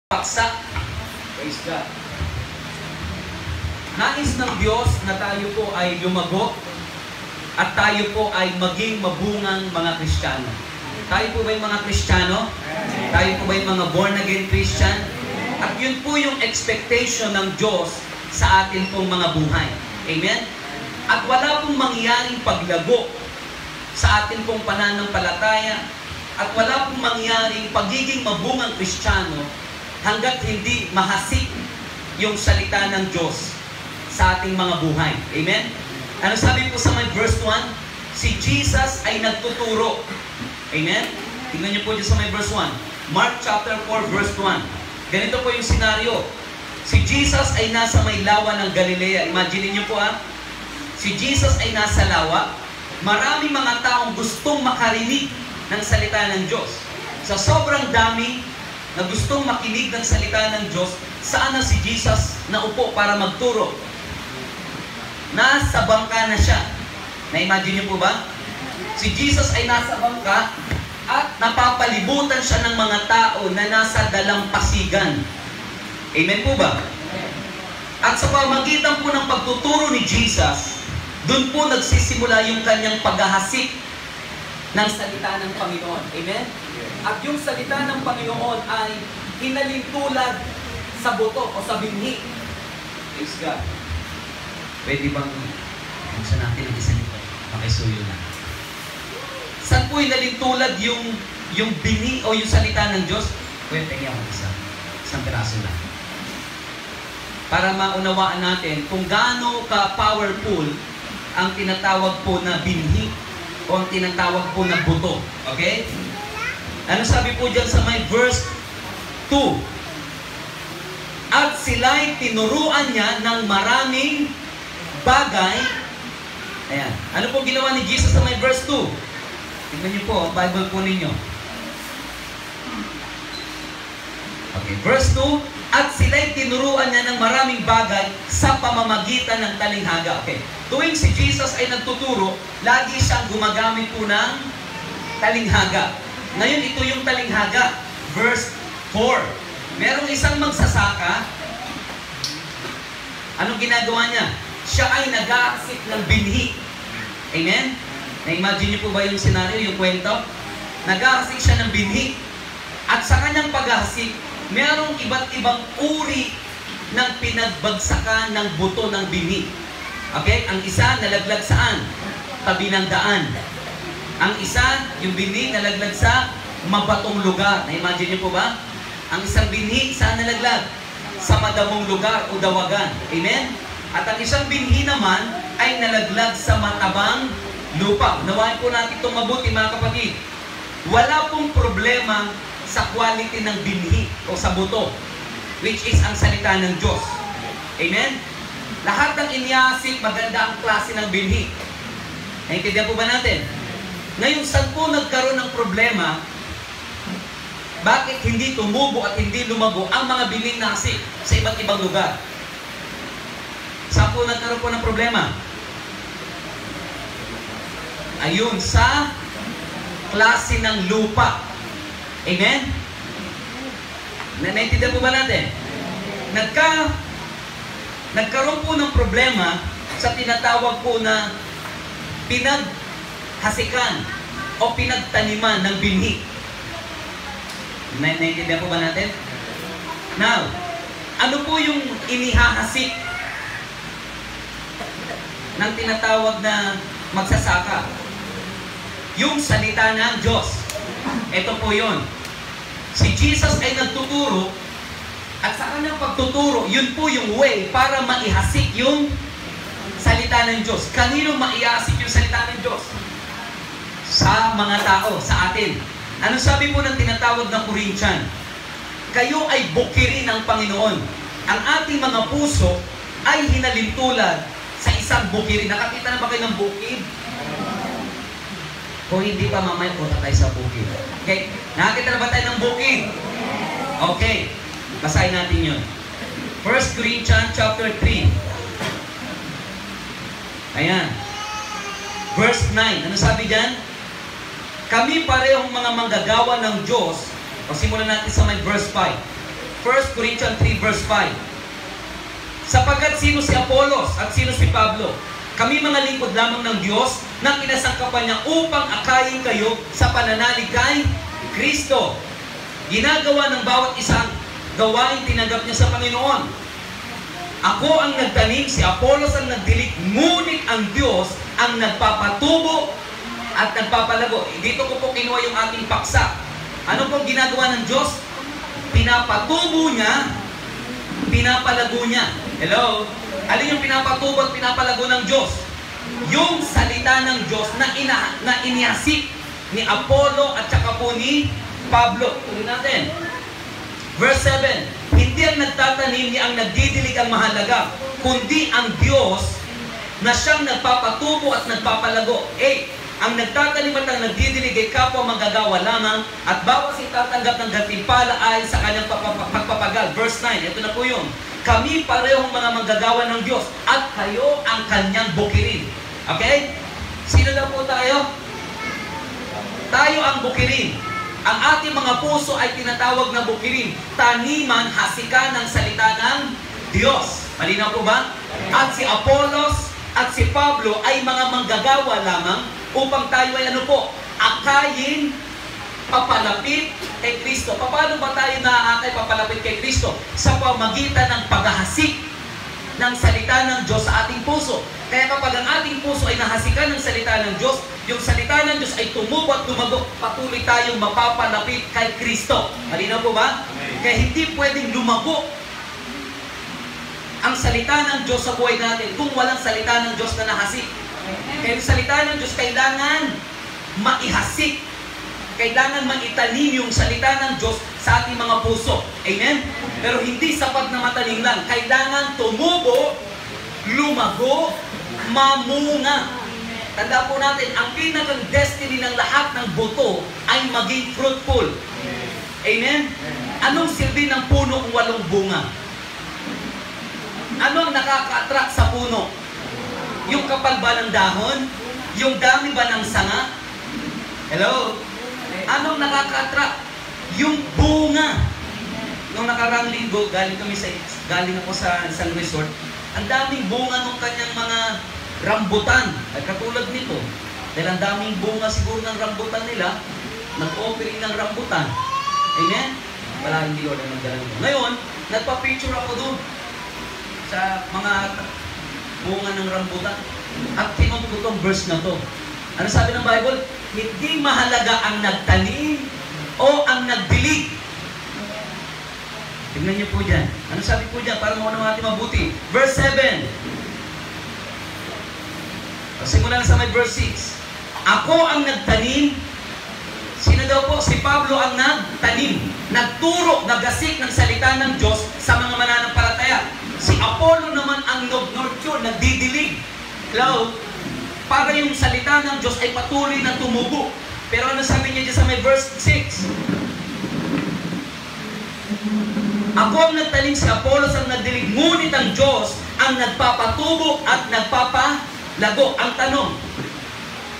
paksa. Praise God. Nais ng Diyos na tayo po ay lumago at tayo po ay maging mabungang mga Kristiyano. Tayo po ba yung mga Kristiyano? Tayo po ba yung mga born-again Christian? At yun po yung expectation ng Diyos sa atin pong mga buhay. Amen? At wala pong mangyaring paglago sa atin pong pananampalataya at wala pong mangyaring pagiging mabungang Kristiyano hanggat hindi mahasik yung salita ng Diyos sa ating mga buhay. Amen? Ano sabi po sa may verse 1? Si Jesus ay nagtuturo. Amen? Tingnan niyo po dyan sa may verse 1. Mark chapter 4 verse 1. Ganito po yung senaryo. Si Jesus ay nasa may lawa ng Galilea. Imagine niyo po si Jesus ay nasa lawa. Maraming mga taong gustong makarinig ng salita ng Diyos. Sa sobrang dami na gustong makinig ng salita ng Diyos, saan na si Jesus naupo para magturo? Nasa bangka na siya. Na-imagine niyo po ba? Si Jesus ay nasa bangka at napapalibutan siya ng mga tao na nasa dalampasigan. Amen po ba? At sa pamagitan po ng pagtuturo ni Jesus, doon po nagsisimula yung kanyang paghahasik ng salita ng Panginoon. Amen? At yung salita ng Panginoon ay hinalintulad sa buto o sa binhi. Praise God. Pwede bang buksan natin ang isang ito? Pakisuyo na. Saan po hinalintulad yung binhi o yung salita ng Diyos? Pwede niya ako isang piraso lang. Para maunawaan natin kung gaano ka-powerful ang tinatawag po na binhi o ang tinatawag po na buto. Okay? Ano sabi po dyan sa may verse 2? At sila'y tinuruan niya ng maraming bagay. Ayan. Ano po ginawa ni Jesus sa may verse 2? Tignan niyo po, ang Bible po ninyo. Okay, verse 2. At sila'y tinuruan niya ng maraming bagay sa pamamagitan ng talinghaga. Okay. Tuwing si Jesus ay nagtuturo, lagi siyang gumagamit po ng talinghaga. Ngayon, ito yung talinghaga. Verse 4. Merong isang magsasaka. Anong ginagawa niya? Siya ay nag-aasik ng binhi. Amen? Na-imagine niyo po ba yung senaryo, yung kwento? Nag-aasik siya ng binhi. At sa kanyang pag-aasik, merong iba't ibang uri ng pinagbagsakan ng buto ng binhi. Okay? Ang isa, nalaglag saan? Tabi ng daan. Ang isa, yung binhi, nalaglag sa mabatong lugar. Na-imagine niyo po ba? Ang isang binhi, saan nalaglag? Sa madamong lugar o dawagan. Amen? At ang isang binhi naman ay nalaglag sa matabang lupa. Unawain po natin itong mabuti, mga kapatid. Wala pong problema sa quality ng binhi o sa buto, which is ang salita ng Diyos. Amen? Lahat ng iniasik, maganda ang klase ng binhi. Naintindihan po ba natin? Ngayon, saan po nagkaroon ng problema? Bakit hindi tumubo at hindi lumago ang mga bining nasik sa iba't ibang lugar? Saan po nagkaroon po ng problema? Ayun, sa klase ng lupa. Amen? Naintindihan po ba natin? Nagkaroon po ng problema sa tinatawag po na hasikan o pinagtaniman ng binhi. Naintindihan po ba natin? Now, ano po yung inihahasik ng tinatawag na magsasaka? Yung salita ng Diyos. Ito po yun. Si Jesus ay nagtuturo at sa kanyang pagtuturo, yun po yung way para maihasik yung salita ng Diyos. Kanino maihasik yung salita ng Diyos? Sa mga tao, sa atin. Ano sabi po ng tinatawag na Corinthian? Kayo ay bukirin ng Panginoon. Ang ating mga puso ay hinalintulad sa isang bukirin. Nakakita na ba kayo ng bukid? Kung hindi pa, mamaya punta tayo sa bukid. Okay? Nakakita na ba tayo ng bukid? Okay. Basahin natin yun. 1 Corinthians chapter 3. Ayan. Verse 9. Ano sabi dyan? Kami parehong mga manggagawa ng Diyos. O simulan natin sa may verse 5. 1 Corinthians 3 verse 5. Sapagkat sino si Apolos at sino si Pablo? Kami mga lingkod lamang ng Diyos na kinasangkapan niya upang akayin kayo sa pananalig kay Kristo. Ginagawa ng bawat isang gawain tinanggap niya sa Panginoon. Ako ang nagtanim, si Apolos ang nagdilig, ngunit ang Diyos ang nagpapatubo at nagpapalago. Dito ko po kinuha yung ating paksa. Ano pong ginagawa ng Diyos? Pinapatubo niya, pinapalago niya. Hello? Alin yung pinapatubo at pinapalago ng Diyos? Yung salita ng Diyos na inihasik ni Apollo at saka po ni Pablo. Tuloy natin. Verse 7. Hindi ang nagtatanim ni ang nagdidilig ang mahalaga, kundi ang Diyos na siyang nagpapatubo at nagpapalago. 8. Ang nagtatanim at ang nagdidilig ay kapwa manggagawa lamang at bawat itatanggap ng gantimpala ay sa kanyang pagpapagal. Verse 9, ito na po yun. Kami parehong mga manggagawa ng Diyos at kayo ang kanyang bukirin. Okay? Sino na po tayo? Tayo ang bukirin. Ang ating mga puso ay tinatawag na bukirin. Taniman, hasikan ng salita ng Diyos. Malinaw po ba? At si Apollos at si Pablo ay mga manggagawa lamang upang tayo ay ano po, akayin, papalapit kay Kristo. Paano ba tayo naaakay papalapit kay Kristo? Sa pamagitan ng paghahasik ng salita ng Diyos sa ating puso. Kaya kapag ang ating puso ay nahasikan ng salita ng Diyos, yung salita ng Diyos ay tumubo at lumago, patuloy tayong mapapalapit kay Kristo. Malinaw po ba? Kaya hindi pwedeng lumago ang salita ng Diyos sa buhay natin kung walang salita ng Diyos na nahasik. Kaya yung salita ng Diyos kailangan maihasik. Kailangan maitanim yung salita ng Diyos sa ating mga puso. Amen? Pero hindi sapat na matanim lang. Kailangan tumubo, lumago, mamunga. Tanda po natin, ang pinakang destiny ng lahat ng buto ay maging fruitful. Amen? Anong silbi ng puno kung walang bunga? Ano ang nakaka-attract sa puno? Yung kapal ba ng dahon? Yung dami ba ng sanga? Hello? Anong nakaka-attract? Yung bunga. Nung nakarang linggo, galing ako sa isang resort. Ang daming bunga ng kanyang mga rambutan. At katulad nito, dahil ang daming bunga siguro ng rambutan nila, nag-offering ng rambutan. Amen? Wala hindi Lord ang nagdala nito. Ngayon, nagpa-picture ako doon sa mga bunga ng rambutan. At tinong ko itong verse na to. Ano sabi ng Bible? Hindi mahalaga ang nagtanim o ang nagdilig. Tignan niyo po dyan. Ano sabi po dyan? Para mauna natin mabuti. Verse 7. Simulan sa may verse 6. Ako ang nagtanim. Sino daw po? Si Pablo ang nagtanim. Nagturo, nagasik ng salita ng Diyos sa mga mananampalataya. Si Apollo naman ang nag-nurture, nagdidilig. Hello? Para yung salita ng Diyos ay patuloy na tumubo. Pero ano sabi niya dyan sa may verse 6? Ako ang nagtanim, si Apollos ang nagdilig, ngunit ang Diyos ang nagpapatubo at nagpapalago. Ang tanong,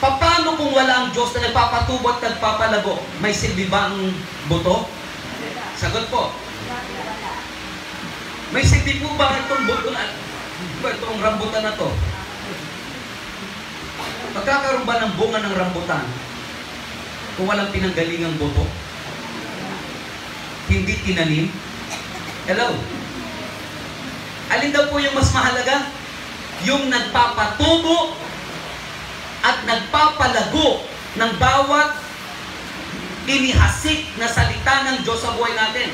paano kung wala ang Diyos na nagpapatubo at nagpapalago? May silbi ba ang buto? Sagot po. May silbi po ba itong buto na, itong rambutan na to? Magkakaroon ba ng bunga ng rambutan kung walang pinanggalingang buto? Hindi tinanim? Hello? Alin daw po yung mas mahalaga? Yung nagpapatubo at nagpapalago ng bawat inihasik na salita ng Diyos sa buhay natin.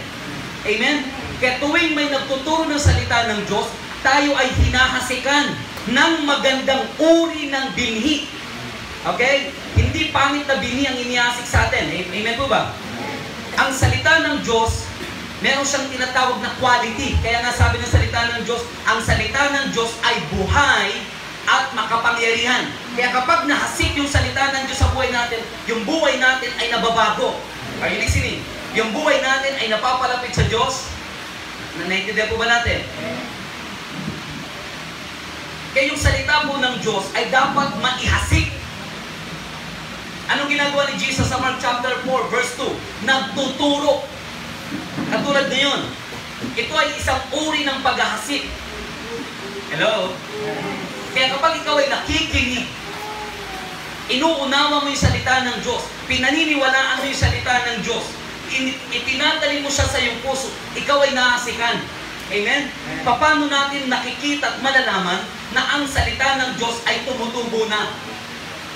Amen? Kaya tuwing may nagtuturo ng salita ng Diyos, tayo ay hinahasikan ng magandang uri ng binhi. Okay? Hindi pangit na binhi ang inihasik sa atin. Amen po ba? Ang salita ng Diyos, meron siyang tinatawag na quality. Kaya nga sabi ng salita ng Diyos, ang salita ng Diyos ay buhay at makapangyarihan. Kaya kapag nahasik yung salita ng Diyos sa buhay natin, yung buhay natin ay nababago. Are you listening? Yung buhay natin ay napapalapit sa Diyos. Naintindihan po ba natin? Kaya yung salita po ng Diyos ay dapat maihasik. Anong ginagawa ni Jesus sa Mark chapter 4 verse 2? Nagtuturo. Katulad ngayon, Ito ay isang uri ng paghahasik. Hello? Kaya kapag ikaw ay nakikinig, inuunawa mo yung salita ng Diyos, pinaniniwalaan mo yung salita ng Diyos, itinatali mo siya sa iyong puso, ikaw ay naasikan. Amen? Paano natin nakikita at malalaman na ang salita ng Diyos ay tumutubo na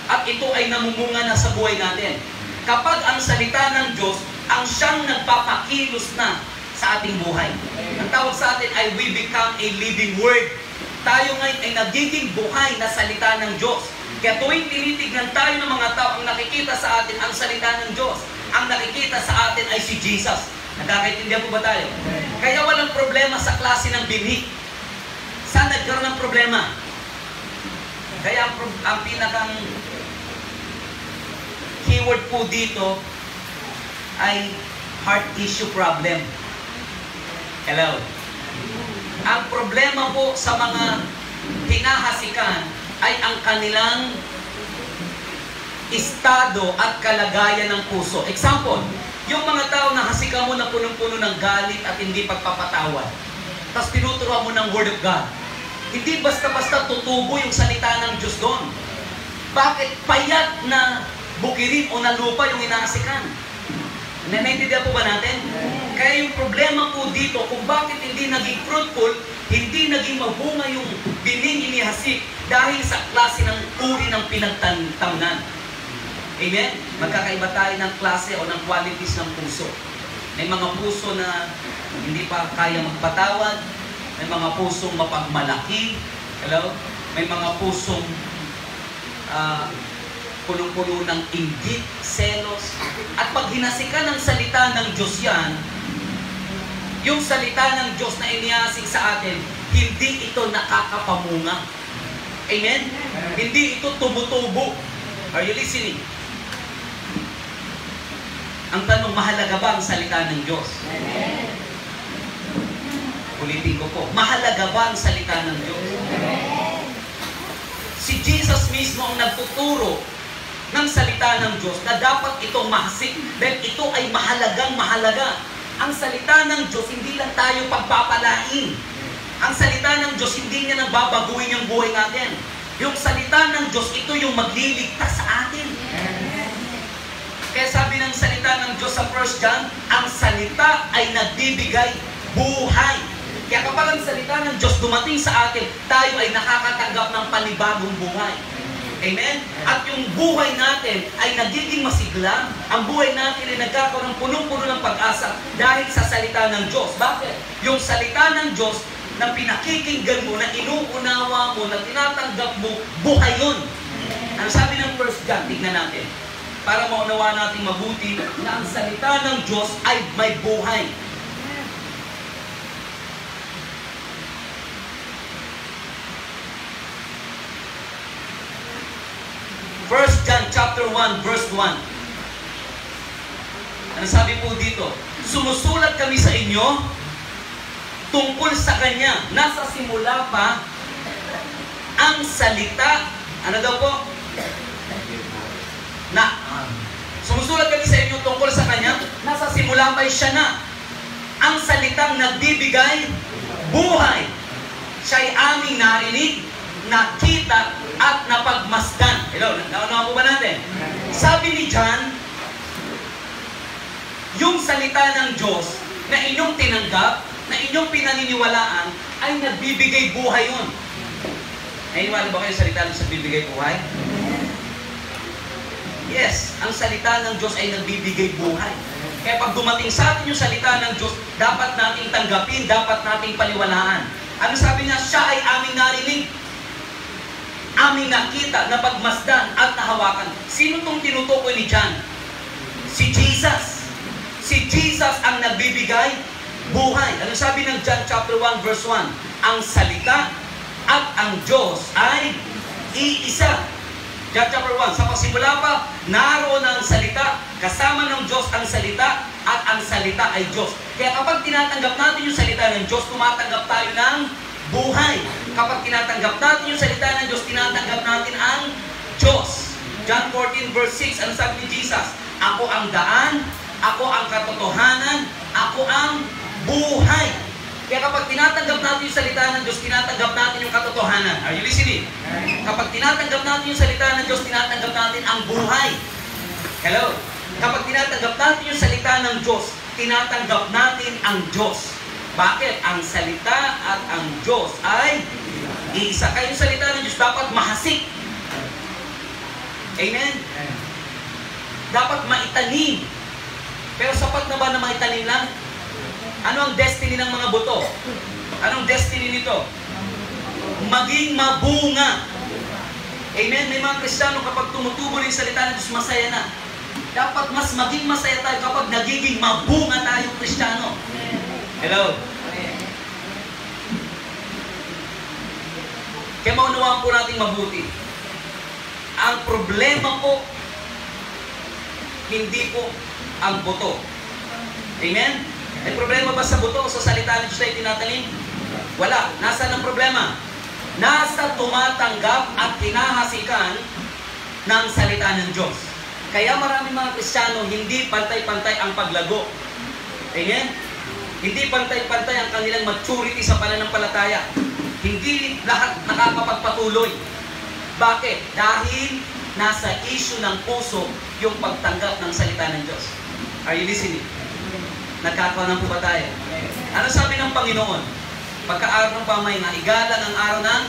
at ito ay namumunga na sa buhay natin? Kapag ang salita ng Diyos ang siyang nagpapakilos na sa ating buhay. Ang tawag sa atin ay we become a living word. Tayo ngayon ay nagiging buhay na salita ng Diyos. Kaya tuwing tinitignan tayo ng mga tao, ang nakikita sa atin ang salita ng Diyos. Ang nakikita sa atin ay si Jesus. Nagkakaintindihan po ba tayo? Kaya walang problema sa klase ng binhi. Saan nagkaroon ng problema? Kaya ang pinakang keyword po dito ay heart issue problem. Hello? Ang problema po sa mga hinahasikan ay ang kanilang estado at kalagayan ng puso. Example, yung mga tao na hasikan mo na punong-puno ng galit at hindi pagpapatawad. Tapos tinuturuan mo ng Word of God. Hindi basta-basta tutubo yung salita ng Diyos doon. Bakit payat na bukirin o na lupa yung inahasikan? Naintindihan po ba natin? Kaya yung problema po dito, kung bakit hindi naging fruitful, hindi naging mabunga yung bining inihasik dahil sa klase ng uri ng pinagtamnan. Amen? Magkakaiba tayo ng klase o ng qualities ng puso. May mga puso na hindi pa kaya magpatawad, may mga pusong mapagmalaki, hello? May mga pusong punong-puno ng inggit, selos. At pag hinasikan ng salita ng Diyos yan, yung salita ng Diyos na inihasik sa atin, hindi ito nakakapamunga. Amen? Hindi ito tumutubo. Are you listening? Ang tanong, mahalaga ba ang salita ng Diyos? Amen. Ulitin ko po, mahalaga ba ang salita ng Diyos? Amen. Si Jesus mismo ang nagtuturo ng salita ng Diyos na dapat itong mahasik dahil ito ay mahalagang mahalaga. Ang salita ng Diyos, hindi lang tayo pagpapalain. Ang salita ng Diyos, hindi niya nagbabaguhin yung buhay natin. Yung salita ng Diyos, ito yung magliligtas sa atin. Kaya sabi ng salita ng Diyos sa 1 John, ang salita ay nagbibigay buhay. Kaya kapag ang salita ng Diyos dumating sa atin, tayo ay nakakatanggap ng panibagong buhay. Amen? At yung buhay natin ay nagiging masigla. Ang buhay natin ay nagkakaroon ng punong-puno ng pag-asa dahil sa salita ng Diyos. Bakit? Yung salita ng Diyos na pinakikinggan mo, na inuunawa mo, na tinatanggap mo, buhay yun. Ano sabi ng 1 John? Tignan natin. Para maunawa natin mabuti na ang salita ng Diyos ay may buhay. First John chapter 1 verse 1. Ano sabi po dito? Sumusulat kami sa inyo tungkol sa Kanya. Nasa simula pa ang salita. Ano daw po? Sumusulat kami sa inyo tungkol sa Kanya. Nasa simula pa siya na. Ang salitang nagbibigay buhay. Siya'y aming narinig, nakita, at napagmasdan. Hello, naunawa po ba natin? Sabi ni John, yung salita ng Diyos na inyong tinanggap, na inyong pinaniniwalaan, ay nagbibigay buhay yun. Naniniwala ba kayo sa salita ng Diyos nagbibigay buhay? Yes, ang salita ng Diyos ay nagbibigay buhay. Kaya pag dumating sa atin yung salita ng Diyos, dapat nating tanggapin, dapat nating paniwalaan. Ano sabi niya? Siya ay aming narinig, aming nakita, napagmasdan at nahawakan. Sino itong tinutukoy ni John? Si Jesus. Si Jesus ang nagbibigay buhay. Ano sabi ng John chapter 1 verse 1? Ang salita at ang Diyos ay iisa. John chapter 1, sa pasimula pa, naroon ang salita, kasama ng Diyos ang salita, at ang salita ay Diyos. Kaya kapag tinatanggap natin yung salita ng Diyos, tumatanggap tayo ng buhay. Kapag tinatanggap natin yung salita ng Diyos, tinatanggap natin ang Diyos. John 14 verse 6, ano sabi ni Jesus? Ako ang daan, ako ang katotohanan, ako ang buhay. kapag tinatanggap natin yung salita ng Diyos, tinatanggap natin yung katotohanan. Are you listening? Kapag tinatanggap natin yung salita ng Diyos, tinatanggap natin ang buhay. Hello? Kapag tinatanggap natin yung salita ng Diyos, tinatanggap natin ang Diyos. Bakit? Ang salita at ang Diyos ay iisa. Kaya yung salita ng Diyos dapat mahasik. Amen? Dapat maitanim. Pero sapat na ba na maitanim lang? Ano ang destiny ng mga buto? Anong destiny nito? Maging mabunga. Amen? May mga Kristiyano kapag tumutubo rin salita ng Diyos, masaya na. Dapat mas maging masaya tayo kapag nagiging mabunga tayong Kristiyano. Hello? Kaya maunawaan po natin mabuti. Ang problema po, hindi po ang buto. Amen? May problema ba sa buto o sa salita ng Diyos na itinatanim? Wala. Nasaan ang problema? Nasa tumatanggap at hinahasikan ng salita ng Diyos. Kaya maraming mga Kristiyano, hindi pantay-pantay ang paglago. Amen? Hindi pantay-pantay ang kanilang maturity sa pananampalataya. Hindi lahat nakakapagpatuloy. Bakit? Dahil nasa issue ng puso yung pagtanggap ng salita ng Diyos. Are you listening? Nagkakaroon po ba tayo? Ano sabi ng Panginoon? Pagka-araw ng pamahinga, igalang ang araw ng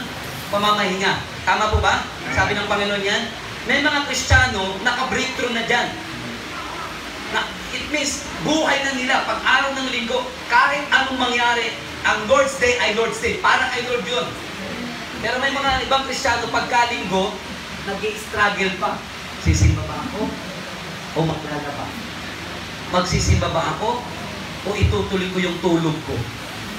pamamahinga. Tama po ba? Sabi ng Panginoon yan? May mga Kristiyano, naka-breakthrough na dyan. It means, buhay na nila. Pag araw ng linggo, kahit anong mangyari, ang Lord's Day ay Lord's Day. Para kay Lord yun. Pero may mga ibang Kristiyano, pagka-linggo, nag-i-struggle pa. Sisimba ba ako? O maglaga pa? Magsisimba ba ako? O itutuloy ko yung tulog ko?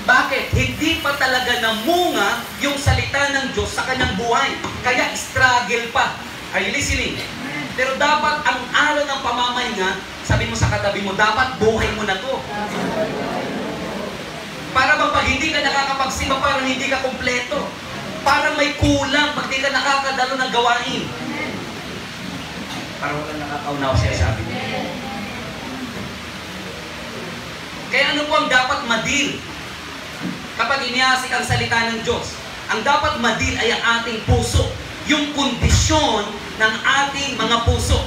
Bakit? Hindi pa talaga namunga yung salita ng Diyos sa kanyang buhay. Kaya struggle pa. Are you listening? Pero dapat ang araw ng pamamahinga, sabi mo sa katabi mo, dapat buhay mo na to. Para bang pag hindi ka nakakapagsimba, parang hindi ka kompleto. Parang may kulang pag hindi ka nakakadalo ng gawain. Parang walang nakakaunaw siya sabi niya. Kaya ano po ang dapat madil kapag inihasik ang salita ng Diyos? Ang dapat madil ay ang ating puso. Yung kondisyon ng ating mga puso.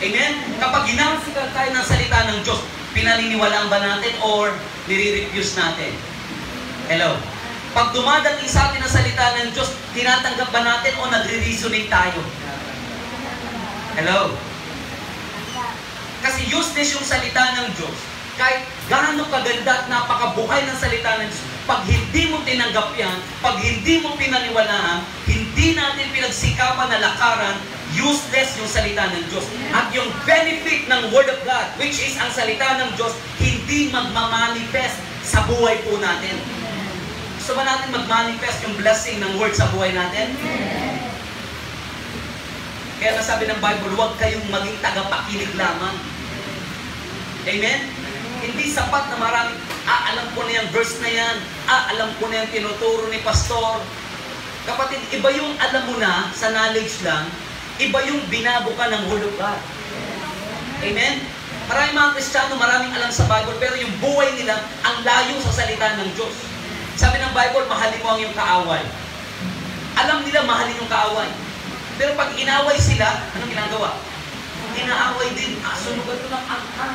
Amen? Kapag hinahasikan tayo ng salita ng Diyos, pinaniniwalaan ba natin or nire-refuse natin? Hello? Pag dumadating sa atin ang salita ng Diyos, tinatanggap ba natin o nagre-resonate tayo? Hello? Kasi useless yung salita ng Diyos. Kahit gaano kaganda at napakabuhay ng salita ng Diyos, pag hindi mo tinanggap yan, pag hindi mo pinaniwalaan, hindi natin pinagsikapan na lakaran, useless yung salita ng Diyos. At yung benefit ng Word of God, which is ang salita ng Diyos, hindi magmamanifest sa buhay po natin. Gusto ba natin mag-manifest yung blessing ng Word sa buhay natin? Kaya nasabi ng Bible, huwag kayong maging tagapakinig lamang. Amen? Hindi sapat na maraming, alam ko na yung verse na yan, alam ko na yung tinuturo ni pastor. Kapatid, iba yung alam mo na sa knowledge lang, iba yung binago ka ng Word of God. Amen? Maraming mga Kristiyano, maraming alam sa Bible, pero yung buhay nila, ang layo sa salita ng Diyos. Sabi ng Bible, mahalin mo ang iyong kaaway. Alam nila mahalin yung kaaway. Pero pag inaway sila, anong ginagawa? Inaaway din, sunugan ko ng angka.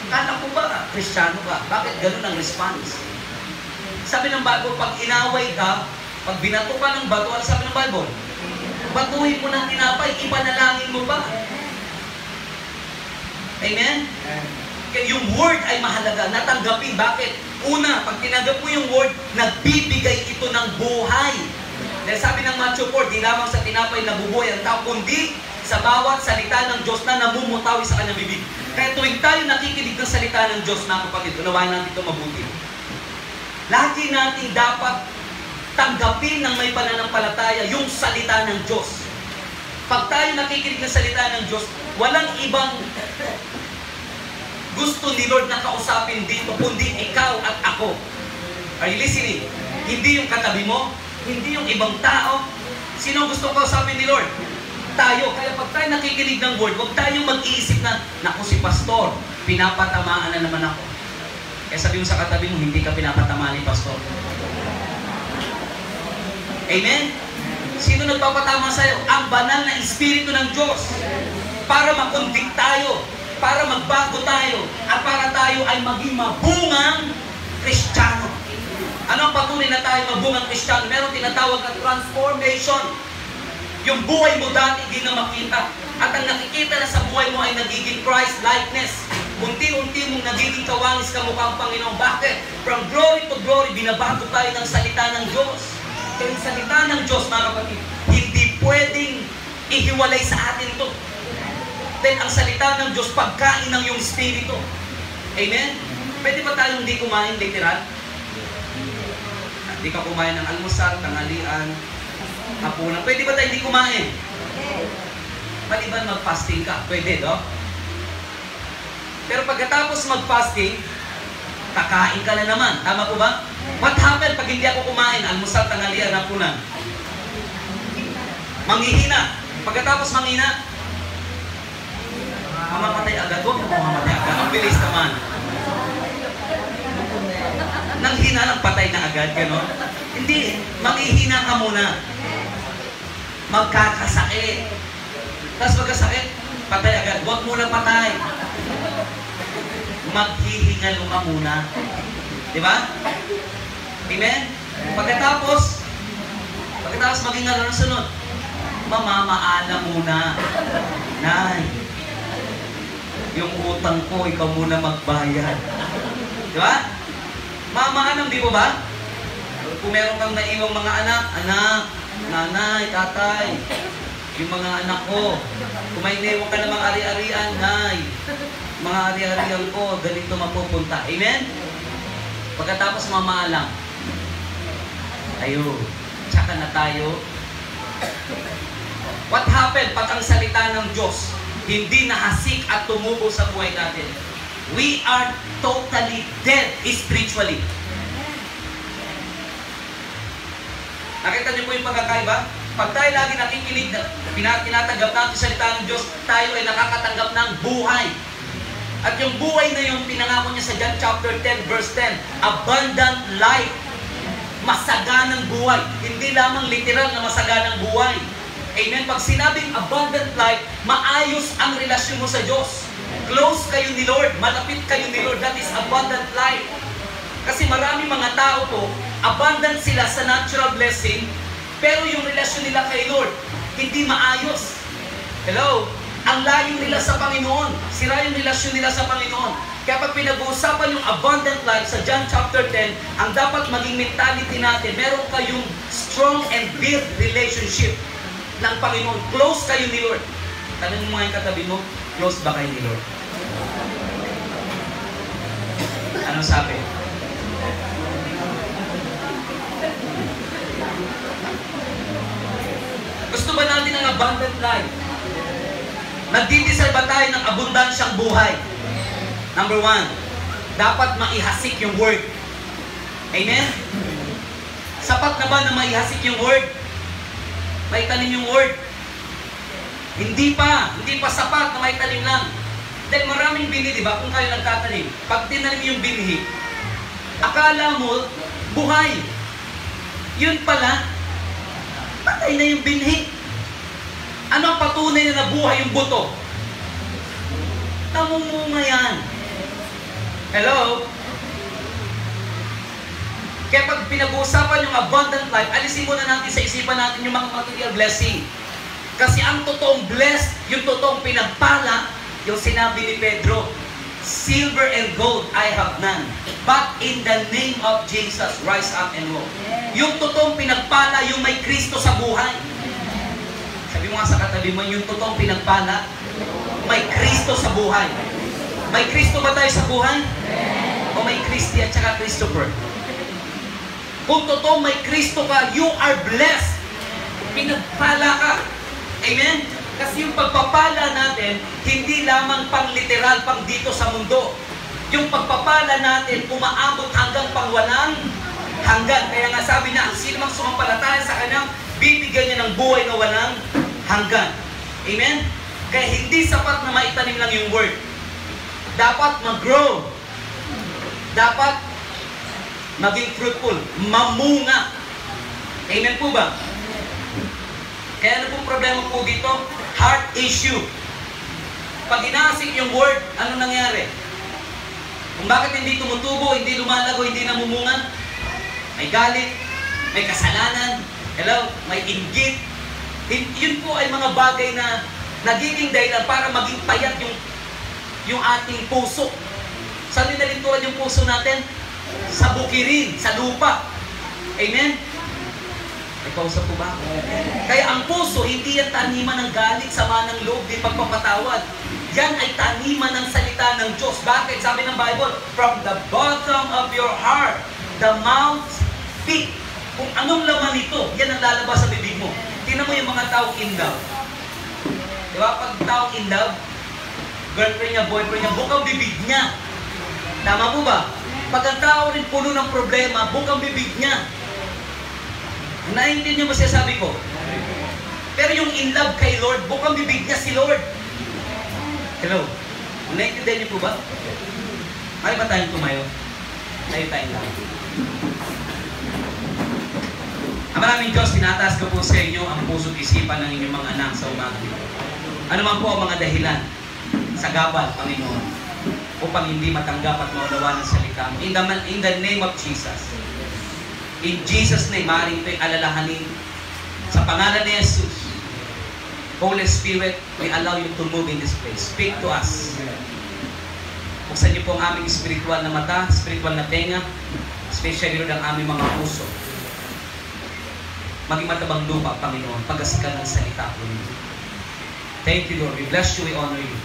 Kala ko ba, Kristiyano ka? Bakit ganun ang response? Sabi ng Bible, pag inaway ka, pag binato ka ng bato, ano sabi ng Bible? Batuhin mo ng tinapay, ipanalangin mo ba? Amen? Kaya yung word ay mahalaga, natanggapin. Bakit? Una, pag tinanggap mo yung word, nagbibigay ito ng buhay. Dahil sabi ng Matthew 4, di lamang sa tinapay nabubuhay ang tao, kundi sa bawat salita ng Diyos na namumutawi sa kanyang bibig. Kaya tuwing tayo nakikinig ng salita ng Diyos, mga kapatid, unawain natin ito mabuti. Lagi natin dapat tanggapin ng may pananampalataya yung salita ng Diyos. Pag tayo nakikinig ng salita ng Diyos, walang ibang gusto ni Lord na kausapin dito, kundi ikaw at ako. Are you listening? Hindi yung katabi mo, hindi yung ibang tao. Sino gusto kausapin ni Lord? Tayo. Kaya pag tayo nakikinig ng word, huwag tayong mag-iisip na, naku si pastor, pinapatamaan na naman ako. Kaya sabi mo sa katabi mo, hindi ka pinapatama ni Pastor. Amen? Sino nagpapatama sa'yo? Ang banal na Espiritu ng Diyos. Para makonvict tayo, para magbago tayo, at para tayo ay maging mabungang Kristiyano. Ano ang patunay na tayo mabungang Kristiyano? Meron tinatawag na transformation. Yung buhay mo dati hindi na makita. At ang nakikita na sa buhay mo ay nagiging Christ-likeness. Unti-unti mong nagiging kawangis ka mukha ang Panginoon. Bakit? From glory to glory, binabago tayo ng salita ng Diyos. Kaya yung salita ng Diyos, mga kapatid, hindi pwedeng ihiwalay sa atin ito. Then ang salita ng Diyos, pagkain ng iyong spirito. Amen? Pwede ba tayong hindi kumain literal? Hindi ka kumain ng almusal, tanghalian, hapunan. Pwede ba tayo hindi kumain? Maliban mag-fasting ka. Pwede, no? Pero pagkatapos mag-fasting, kakain ka na naman. Tama po ba? What happened pag hindi ako kumain? Almusal, tanghalian, hapunan. Manghihina. Pagkatapos manghina, mamamatay agad. Huwag mo mamamatay agad. Ang bilis naman. Nang hina lang, patay na agad. Gano'n? Hindi. Manghihina ka muna. Magkakasakit. Tapos magkasakit, patay agad. Huwag muna patay. Maghihingal ka muna. Di ba? Amen? Pagkatapos maghingal ang sunod, mamamaala muna. Nay, yung utang ko, ikaw muna magbayad. Di ba? Mamaalam, di mo ba? Kung meron kang naiwang mga anak, nanay, tatay, yung mga anak ko, kung may naiwang ka namang ari-arian, nay, mga ari-arian ko, ganito mapupunta. Amen? Pagkatapos mamaalam, tsaka na tayo. What happened pag ang salita ng Diyos hindi nahasik at tumubo sa buhay natin? We are totally dead spiritually. Nakita niyo po yung pagkakaiba? Pag tayo lagi nakikinig, tinatanggap natin yung salita ng Diyos, tayo ay nakakatanggap ng buhay. At yung buhay na yun, pinangako niya sa John chapter 10, verse 10, abundant life. Masaganang buhay. Hindi lamang literal na masaganang buhay. Amen? Pag sinabing abundant life, maayos ang relasyon mo sa Diyos. Close kayo ni Lord. Malapit kayo ni Lord. That is abundant life. Kasi marami mga tao po, abundant sila sa natural blessing, pero yung relasyon nila kay Lord, hindi maayos. Hello? Ang layo nila sa Panginoon. Sira yung relasyon nila sa Panginoon. Kaya pag pinag-uusapan yung abundant life sa John chapter 10, ang dapat maging mentality natin, meron kayong strong and build relationship ng Panginoon. Close kayo ni Lord. Tanong mo nga yung katabi mo, close ba kayo ni Lord? Anong sabi? Gusto ba natin ng abundant life? Nagdidesire ba tayo ng abundansyang buhay? Number 1, dapat maihasik yung word. Amen? Sapat na ba na maihasik yung word? Maitanim yung word? Hindi pa sapat na maitanim lang. Dahil maraming binhi, di ba? Kung kayo nagtatanim, pag tinanim yung binhi, akala mo, buhay. Yun pala, patay na yung binhi. Ano ang patunay na nabuhay yung buto? Namumunga yan. Hello? Kaya pag pinag-uusapan yung abundant life, alisin muna natin sa isipan natin yung mga material blessing. Kasi ang totoong blessed, yung totoong pinagpala, yung sinabi ni Pedro, silver and gold I have none, but in the name of Jesus, rise up and walk. Yung totoong pinagpala, yung may Kristo sa buhay. Sabi mo nga sa katabi mo, yung totoong pinagpala, may Kristo sa buhay. May Kristo ba tayo sa buhay? O may Kristi at saka Christopher? Kung totoong may Kristo ka, you are blessed. Pinagpala ka. Amen? Kasi yung pagpapala natin, hindi lamang pang literal, pang dito sa mundo. Yung pagpapala natin, umaabot hanggang pangwalang hanggan. Kaya nga sabi na, ang sino mang sumampalataya sa kanyang, bibigyan niya ng buhay na walang hanggan. Amen? Kaya hindi sapat na maitanim lang yung word. Dapat mag-grow. dapat maging fruitful, mamunga. Amen po ba? Kaya ano pong problema po dito? Heart issue. Pag inasik yung word, ano nangyari? Kung bakit hindi tumutubo, hindi lumalago, hindi namumunga? May galit, may kasalanan, hello, may inggit. Yun po ay mga bagay na nagiging dahilan para maging payat yung ating puso. Saan ninalinturan yung puso natin? Sa bukirin, sa lupa. Amen? May kausap po ba? Kaya ang puso, hindi yan taniman ng galit, sama ng loob, di pagpapatawad. Yan ay taniman ng salita ng Diyos. Bakit? Sabi ng Bible, from the bottom of your heart, the mouth speak. Kung anong laman nito, yan ang lalabas sa bibig mo. Tingnan mo yung mga taong in love. Di ba? Pag taong in love, girlfriend niya, boyfriend niya, bukang bibig niya. Tama po ba? Pag ang tao rin puno ng problema, bukang bibig niya. Naiintindihan niyo ba siya sabi ko? Pero yung in love kay Lord, bukang bibig niya si Lord. Hello? Naiintindihan niyo po ba? Ay ba tayong tumayo? Tayo tayong lang. Ang maraming Diyos, tinataas ko po sa inyo ang puso't isipan ng inyong mga anak sa umaga. Ano man po ang mga dahilan sa gabal, Panginoon, upang hindi matanggap at maunawaan ang salita mo. In the name of Jesus. In Jesus' name, maaaring ito'y alalahanin. Sa pangalan ni Jesus, Holy Spirit, we allow you to move in this place. Speak to us. Buksan niyo po ang aming spiritual na mata, spiritual na tenga, especially rin ang aming mga puso. Maging matabang lupa, Panginoon, pagasikan ng salita po niyo. Thank you, Lord. We bless you, we honor you.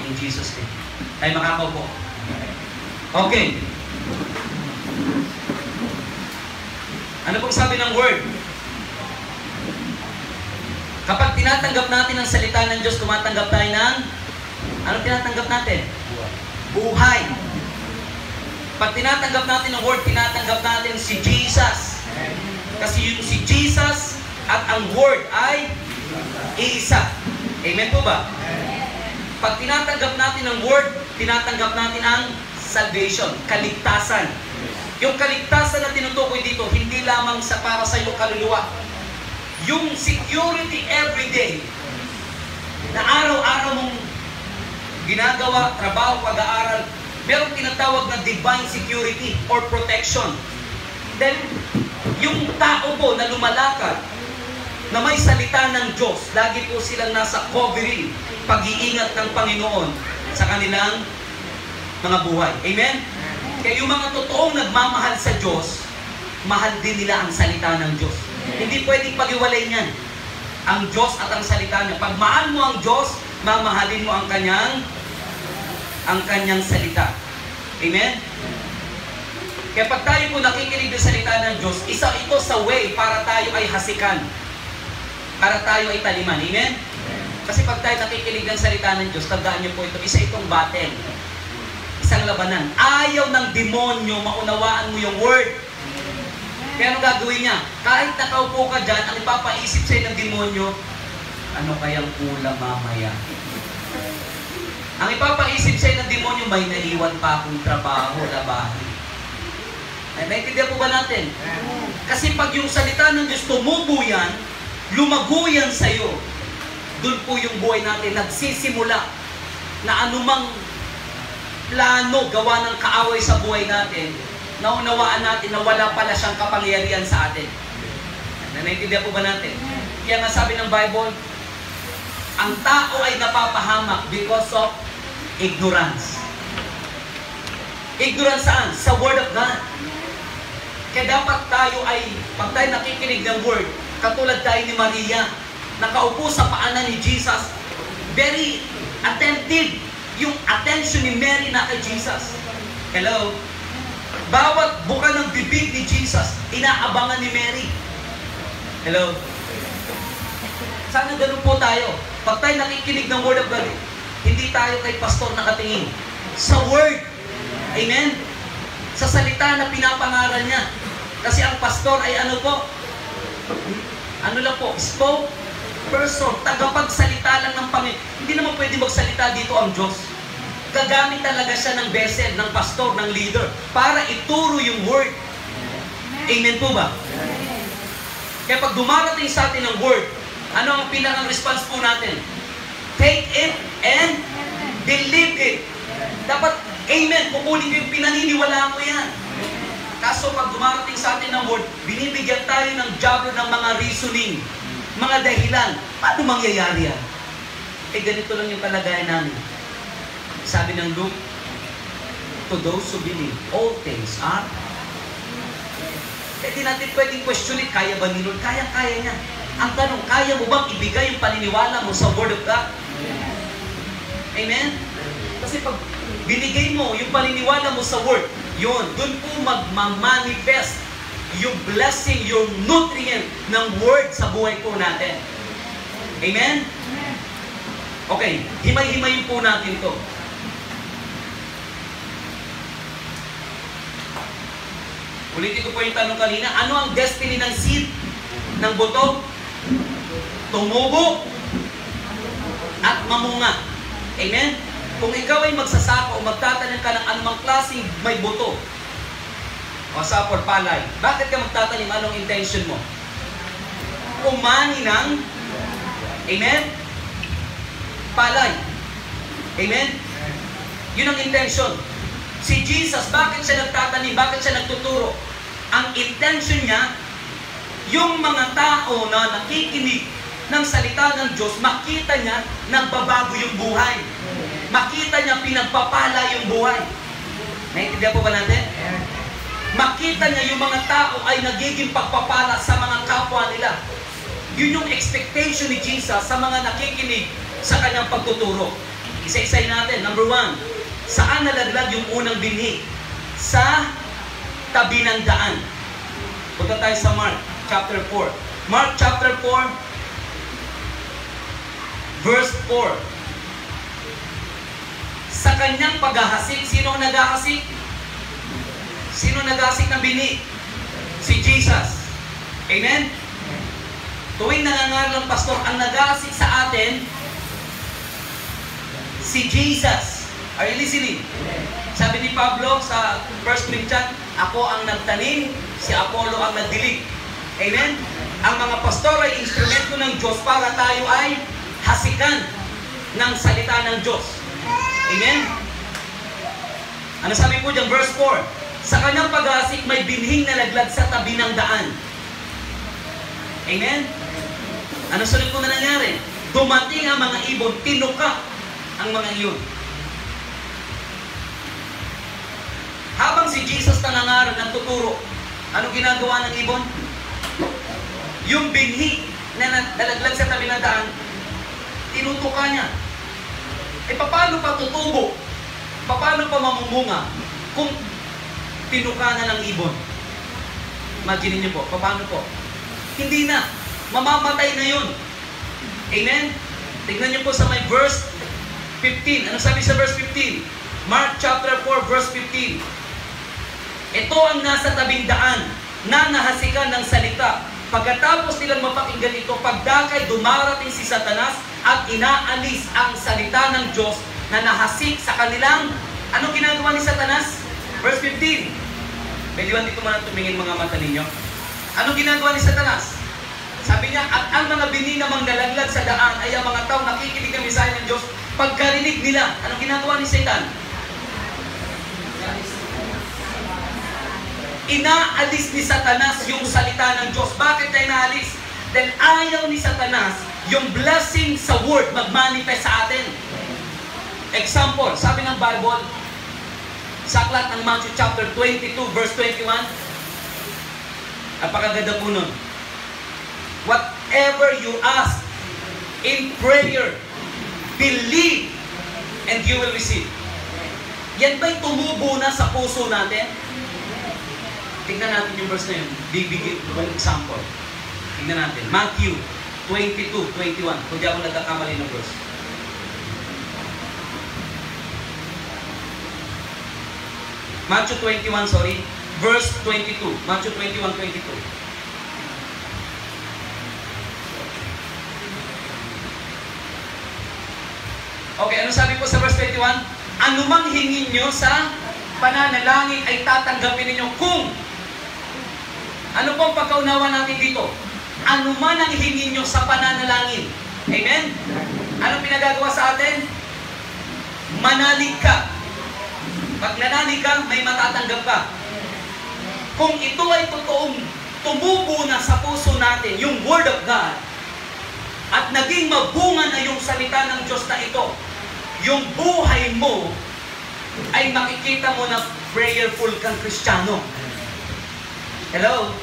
In Jesus' name. Tayo makakaupo. Okay. Ano pong sabi ng word? Kapag tinatanggap natin ang salita ng Diyos, tumatanggap tayo ng, ano tinatanggap natin? Buhay. Pag tinatanggap natin ang word, tinatanggap natin si Jesus. Kasi yung si Jesus at ang word ay iisa. Amen po ba? Pag tinatanggap natin ang word, tinatanggap natin ang salvation, kaligtasan. Yung kaligtasan na tinutukoy dito, hindi lamang sa para sa iyong kaluluwa. Yung security everyday, na araw-araw mong ginagawa, trabaho, pag-aaral, merong tinatawag na divine security or protection. Then, yung tao po na lumalakad, na may salita ng Diyos, lagi po silang nasa covering, pag-iingat ng Panginoon sa kanilang mga buhay. Amen? Kaya yung mga totoong nagmamahal sa Diyos, mahal din nila ang salita ng Diyos. Hindi pwedeng pag-iwalay niyan. Ang Diyos at ang salita niya. Pag mahal mo ang Diyos, mamahalin mo ang kanyang salita. Amen? Kaya pag tayo po nakikinig ng salita ng Diyos, isa ito sa way para tayo ay hasikan. Para tayo ay taliman. Amen? Kasi pag tayo nakikinig ng salita ng Diyos, tandaan niyo po ito, isa itong battle. Isang labanan. Ayaw ng demonyo, maunawaan mo yung word. Kaya ano gagawin niya? Kahit nakaupo ka dyan, ang ipapaisip sa'yo ng demonyo, ano kayang ulam mamaya? Ang ipapaisip sa'yo ng demonyo, may naiwan pa akong trabaho, labahin. Naintindihan po ba natin? Kasi pag yung salita ng Diyos tumubo yan, lumago yan sa'yo, doon po yung buhay natin nagsisimula na anumang plano gawa ng kaaway sa buhay natin, naunawaan natin na wala pala siyang kapangyarihan sa atin. Naintindihan po ba natin? Kaya nga sabi ng Bible, ang tao ay napapahamak because of ignorance. Ignorance saan? Sa Word of God. Kaya dapat tayo ay, pag tayo nakikinig ng Word, katulad tayo ni Maria, nakaupo sa paanan ni Jesus, very attentive. Yung attention ni Mary na kay Jesus. Hello? Bawat buka ng bibig ni Jesus, inaabangan ni Mary. Hello? Sana ganun po tayo. Pag tayo nakikinig ng Word of God, hindi tayo kay pastor nakatingin. Sa Word. Amen? Sa salita na pinapangaral niya. Kasi ang pastor ay ano po? Ano lang po? Spoke person. Tagapagsalita lang ng Panginoon. Hindi naman pwede magsalita dito ang Diyos. gagamit talaga siya ng vessel, ng pastor, ng leader, para ituro yung word. Amen po ba? Kaya pag dumarating sa atin ang word, ano ang pinakang response po natin? Take it and believe it. Dapat, amen, kukunin ko yung pinaniniwalaan ko yan. Kaso pag dumarating sa atin ng word, binibigyan tayo ng job ng mga reasoning, mga dahilan. Paano mangyayari yan? Eh, ganito lang yung kalagayan namin. Sabi ng Luke, to those who believe, all things are. Eh, di natin pwedeng question it, kaya ba ni Lord? Kaya niya. Ang tanong, kaya mo bang ibigay yung paniniwala mo sa Word of God? Amen? Kasi pag binigay mo yung paniniwala mo sa Word, yun, dun po magmamanifest yung blessing, yung nutrient ng Word sa buhay po natin. Amen? Okay, himay-himayin po natin to. Ulitin ko po yung tanong kanina, ano ang destiny ng seed, ng buto? Tumubo at mamunga. Amen? Kung ikaw ay magsasaka o magtatanim ka ng anumang klaseng may buto, o sapor, palay, bakit ka magtatanim? Anong intention mo? Umani ng, amen? Palay. Amen? Yun ang intention. Si Jesus, bakit siya nagtatanim? Bakit siya nagtuturo? Ang intention niya, yung mga tao na nakikinig ng salita ng Diyos, makita niya nagbabago yung buhay. Makita niya pinagpapala yung buhay. Naiintindihan po ba natin? Makita niya yung mga tao ay nagiging pagpapala sa mga kapwa nila. Yun yung expectation ni Jesus sa mga nakikinig sa kanyang pagtuturo. Isa-isay natin. Number 1, saan nalaglag yung unang binhi? Sa tabi ng daan. Punta tayo sa Mark chapter 4. Mark chapter 4, verse 4. Sa kanyang paghahasik, sino ang naghahasik? Sino naghahasik ng binhi? Si Jesus. Amen? Tuwing nangangaral ng pastor, ang naghahasik sa atin, si Jesus. Are you listening? Sabi ni Pablo sa 1 Corinthians, ako ang nagtanim, si Apollo ang nagdilig. Amen? Ang mga pastor ay instrumento ng Diyos para tayo ay hasikan ng salita ng Diyos. Amen? Ano sabi po dyan? Verse 4. Sa kanyang paghasik, may binhing nalaglag sa tabi ng daan. Amen? Ano sunod po na nangyari? Dumating ang mga ibon, tinuka ang mga iyon. Habang si Jesus nangangaral, nagtuturo, ano ginagawa ng ibon? Yung binhi na nalaglag sa tabi ng daan, tinutuka niya. E paano pa tutubo? Paano pa mamumunga kung tinuka na ng ibon? Imagine niyo po, paano po? Hindi na. Mamamatay na yun. Amen? Tignan niyo po sa may verse 15. Ano sabi sa verse 15? Mark chapter 4, verse 15. Ito ang nasa tabing daan na nahasikan ng salita. Pagkatapos nilang mapakinggan ito, pagdakay dumarating si Satanas at inaalis ang salita ng Diyos na nahasik sa kanilang. Anong ginagawa ni Satanas? Verse 15. Pwede ba dito man tumingin mga mata ninyo? Anong ginagawa ni Satanas? Sabi niya, at ang mga bini namang nalaglag sa daan ay ang mga tao nakikinig ng mensahe ng Diyos. Pagkarinig nila, anong ginagawa ni Satan? Inaalis ni Satanas yung salita ng Diyos. Bakit niya inaalis? Dahil ayaw ni Satanas yung blessing sa word mag-manifest sa atin. Example, sabi ng Bible, sa aklat ng Matthew chapter 22, verse 21, napakaganda po nun. Whatever you ask in prayer, believe and you will receive. Yan ba'y tumubo na sa puso natin? Tingnan natin yung verse na yun. Bibigyan ko ng example. Tingnan natin. Matthew 22, 21. Kung di ako nagkakamali ng verse. Matthew 21, sorry. Verse 22. Matthew 21, 22. Okay, ano sabi po sa verse 21? anumang hingin nyo sa pananalangin ay tatanggapin ninyo kung ano pong pagkaunawa natin dito? Ano man ang hingin nyo sa pananalangin. Amen? Anong pinagagawa sa atin? Manalig ka. Pag nanalig ka, may matatanggap ka. Kung ito ay totoong tumubo na sa puso natin, yung Word of God, at naging mabunga na yung salita ng Diyos na ito, yung buhay mo ay makikita mo na prayerful kang Kristiyano. Hello?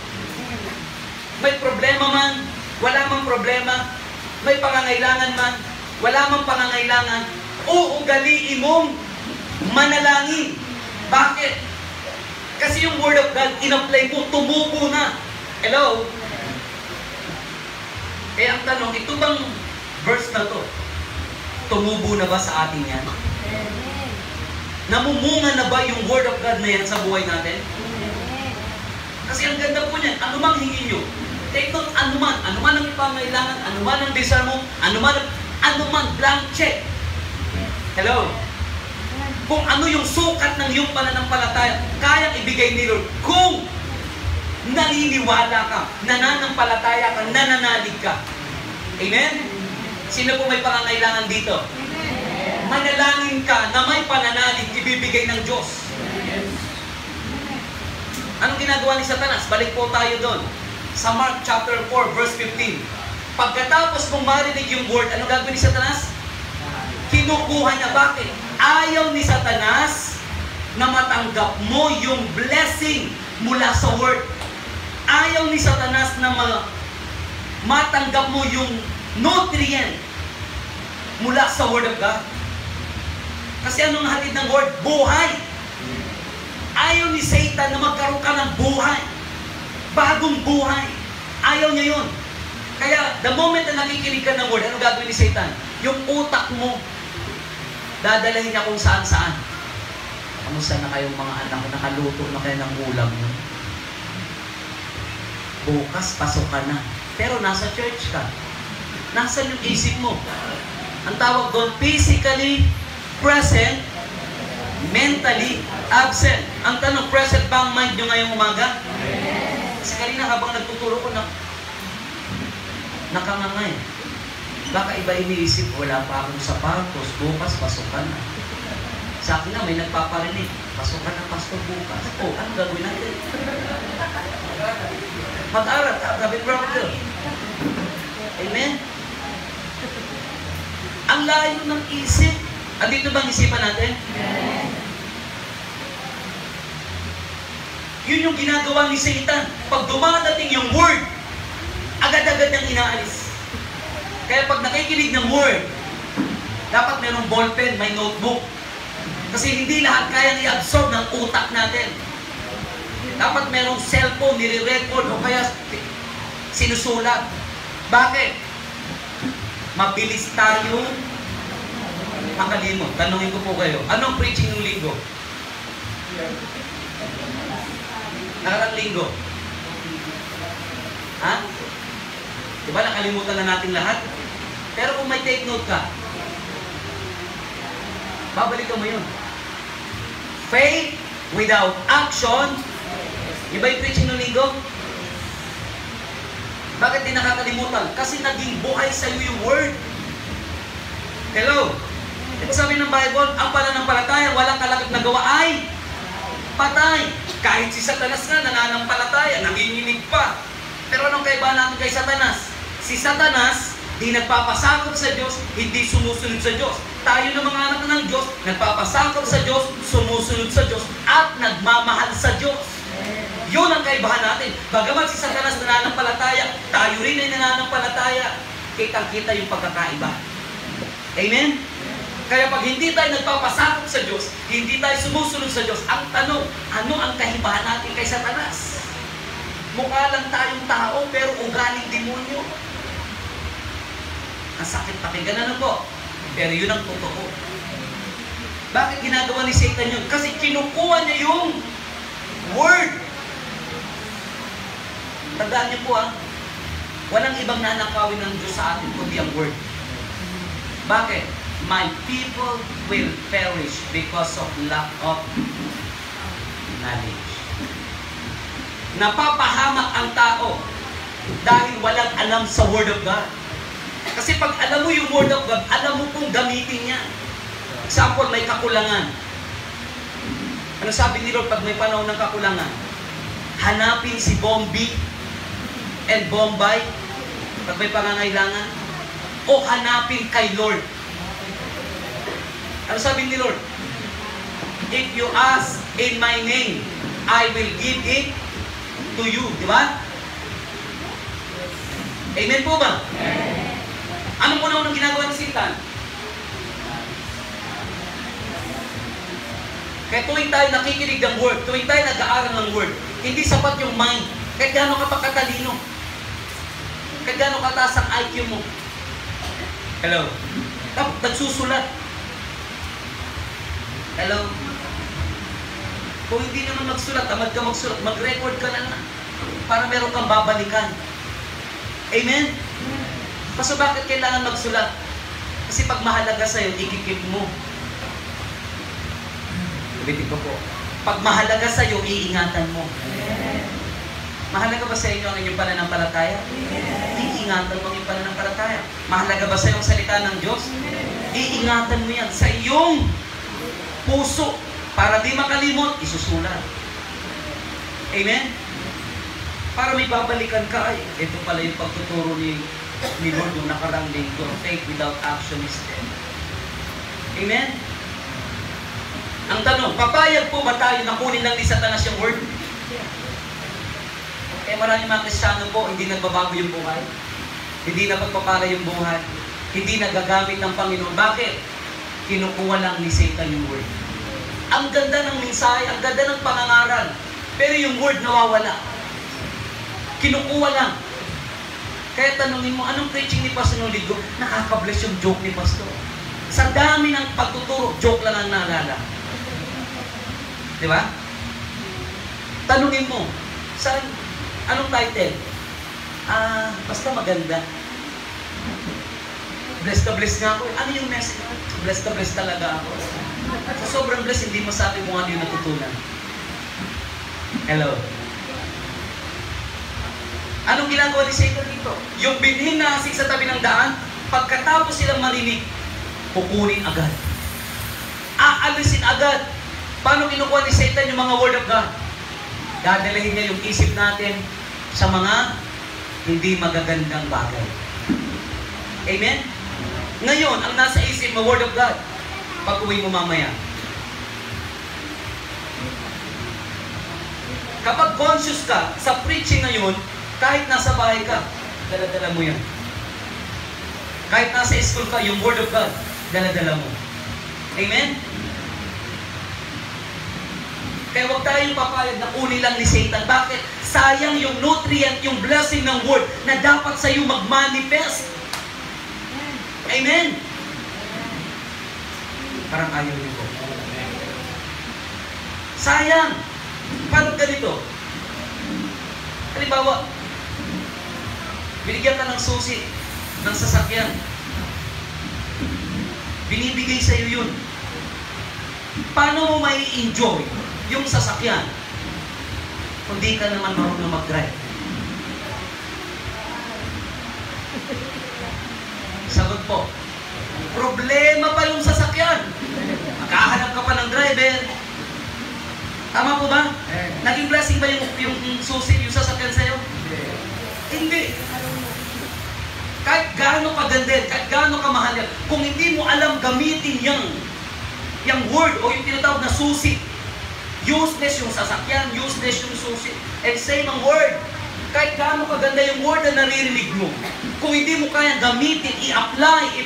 May problema man, wala mang problema, may pangangailangan man, wala mang pangangailangan, uugaliin mong manalangin. Bakit? Kasi yung Word of God, in-apply mo, tumubo na. Hello? Eh, ang tanong, ito bang verse na to, tumubo na ba sa atin yan? Namumunga na ba yung Word of God na yan sa buhay natin? Kasi ang ganda po niyan, ano mang hingin nyo, take note, ano man ang pangailangan, ano man ang desire mo, ano man, blank check. Hello? Kung ano yung sukat ng iyong pananampalataya, kayang ibigay ni Lord. Kung naniniwala ka, nananampalataya ka, nananalig ka. Amen? Sino po may pangangailangan dito? Manalangin ka na may pananalig ibibigay ng Diyos. Anong ginagawa ni Satanas? Balik po tayo doon. Sa Mark chapter 4, verse 15. Pagkatapos mong marinig yung word, ano gagawin ni Satanas? Kinukuha niya. Bakit? Ayaw ni Satanas na matanggap mo yung blessing mula sa word. Ayaw ni Satanas na matanggap mo yung nutrient mula sa Word of God. Kasi anong hatid ng Word? Buhay. Ayaw ni Satan na magkaroon ka ng buhay. Bagong buhay. Ayaw niya yun. Kaya, the moment na nakikinig ka ng Word, ano gagawin ni Satan? Yung utak mo, dadalahin niya kung saan-saan. Kamusta na kayong mga anak? Nakaluto na kayo ng ulam nyo? Bukas, pasok ka na. Pero nasa church ka. Nasa yung isip mo. Ang tawag doon, physically present, mentally absent. Ang tanong, present ba ang mind nyo ngayong umaga? Kasi kanina habang nagtuturo ko na nakangangay. Baka iba iniisip, wala pa akong sapatos, bukas pasok ka na. Sa akin na may nagpaparinig, pasok ka na pastor bukas. O, ano gagawin natin? Mag-aral, sabi brother. Amen? Ang layo ng isip. Andito bang isipan natin? Yun yung ginagawa ni Satan. Pag dumadating yung word, agad-agad niyang inaalis. Kaya pag nakikinig ng word, dapat mayroong ballpen, may notebook. Kasi hindi lahat kayang i-absorb ng utak natin. Dapat mayroong cellphone, nire-record o kaya sinusulat. Bakit? Mabilis tayo makalimot. Tanungin ko po kayo, anong preaching ng linggo? Nakarang linggo? Ha? Diba nakalimutan na natin lahat? Pero kung may take note ka, babalikan mo yun. Faith without action. Iba yung preaching ng linggo? Bakit di nakakalimutan? Kasi naging buhay sa iyo yung word. Hello? Ito sabi ng Bible, ang pananampalataya, walang kalakip na gawa ay patay. Kahit si Satanas nga nananampalataya, nanginginig pa. Pero anong kaibahan natin kay Satanas? Si Satanas, di nagpapasakop sa Diyos, hindi sumusunod sa Diyos. Tayo ng mga anak ng Diyos, nagpapasakop sa Diyos, sumusunod sa Diyos, at nagmamahal sa Diyos. Yun ang kaibahan natin. Bagamat si Satanas nananampalataya, tayo rin ay nananampalataya. Kitang-kita yung pagkakaiba. Amen? Kaya pag hindi tayo nagpapasakop sa Diyos, hindi tayo sumusunod sa Diyos, ang tanong, ano ang kahibahan natin kay Satanas? Mukha lang tayong tao, pero ugaling demonyo. Ang sakit pakinggan, ano po? Pero yun ang totoo. Bakit ginagawa ni Satan yun? Kasi kinukuha niya yung word. Tandaan niyo po walang ibang nanakawin ng Diyos sa atin kundi ang word. Bakit? my people will perish because of lack of knowledge. Napapahamak ang tao dahil walang alam sa Word of God. Kasi pag alam mo yung Word of God, alam mo kung gamitin niya. Example, may kakulangan. Ano sabi ni Lord pag may panahon ng kakulangan? Hanapin si Bombi and Bombay pag may pangangailangan. O hanapin kay Lord. Ano sabi ni Lord? If you ask in my name, I will give it to you. Di ba? Amen po ba? Ano po naman ang ginagawa ng Satan? Kaya tuwing tayo nakikinig ng Word, tuwing tayo nag-aaral ng Word, hindi sapat yung mind. Kahit gaano ka pa katalino. Kahit gaano kataas ang IQ mo. Hello? Tapos nagsusulat. Hello? Kung hindi naman magsulat, tamad ka magsulat, mag-record ka na para meron kang babalikan. Amen? Kaso bakit kailangan magsulat? Kasi pag mahalaga sa'yo, ikikip mo. Ulitin ko po. Pag mahalaga sa'yo, iingatan mo. Mahalaga ba sa inyo ang inyong pananampalataya? Iingatan mo ang inyong pananampalataya. Mahalaga ba sa iyo ang salita ng Diyos? Iingatan mo yan sa iyong puso. Para di makalimot, isusulat. Amen? Para may babalikan ka, ay, ito pala yung pagtuturo ni Lord yung nakarang linggo. Faith without action is dead. Amen? Ang tanong, papayag po ba tayo na kunin lang ni Satanas yung word? Kaya maraming mga Kristiyano po, hindi nagbabago yung buhay. Hindi na pagpapala yung buhay. Hindi nagagamit ng Panginoon. Bakit? Kinukuha lang ni Satan yung word. Ang ganda ng mensahe, ang ganda ng pangangaral. Pero yung word nawawala. Kinukuha lang. Kaya tanungin mo, anong preaching ni Pastor Noligo? Nakaka-bless yung joke ni Pastor. Sa dami ng pagtuturo, joke lang ang naalala. Di ba? Tanungin mo, saan, anong title? Basta maganda. Bless na bless nga ako. Ano yung message? Bless na bless talaga ako. So, sobrang bless, hindi masabi mo ano yung natutunan. Hello? Anong ginagawa ni Satan dito? Yung binhin na asik sa tabi ng daan, pagkatapos silang marinig, kukunin agad. Aalisin agad. Paano kinukuha ni Satan yung mga word of God? Dadalahin niya yung isip natin sa mga hindi magagandang bagay. Amen? Ngayon, ang nasa isip mo, word of God, pag-uwi mo mamaya. Kapag conscious ka sa preaching ngayon, kahit nasa bahay ka, dala-dala mo yan. Kahit nasa school ka, yung word of God, dala-dala mo. Amen? Kaya huwag tayong papayag na kunin lang ni Satan. Bakit? Sayang yung nutrient, yung blessing ng word na dapat sa iyo mag-manifest. Amen? Parang ayaw niyo po. Sayang. Paano ganito? Halimbawa, binigyan ka ng susi ng sasakyan. Binibigay sa iyo yun. Paano mo may enjoy yung sasakyan kung di ka naman marunong mag-drive? Sagot po, problema pa yung sasakyan. Magkahanap ka pa ng driver. Tama po ba? Naging blessing ba yung susi, yung sasakyan sa'yo? Hindi. Kahit gaano kaganda, kahit gaano kamahal yan, kung hindi mo alam gamitin yung word o yung tinatawag na susi, useless yung sasakyan, useless yung susi. And same ang word. Kahit gaano kaganda yung word na naririnig mo, kung hindi mo kaya gamitin, i-apply,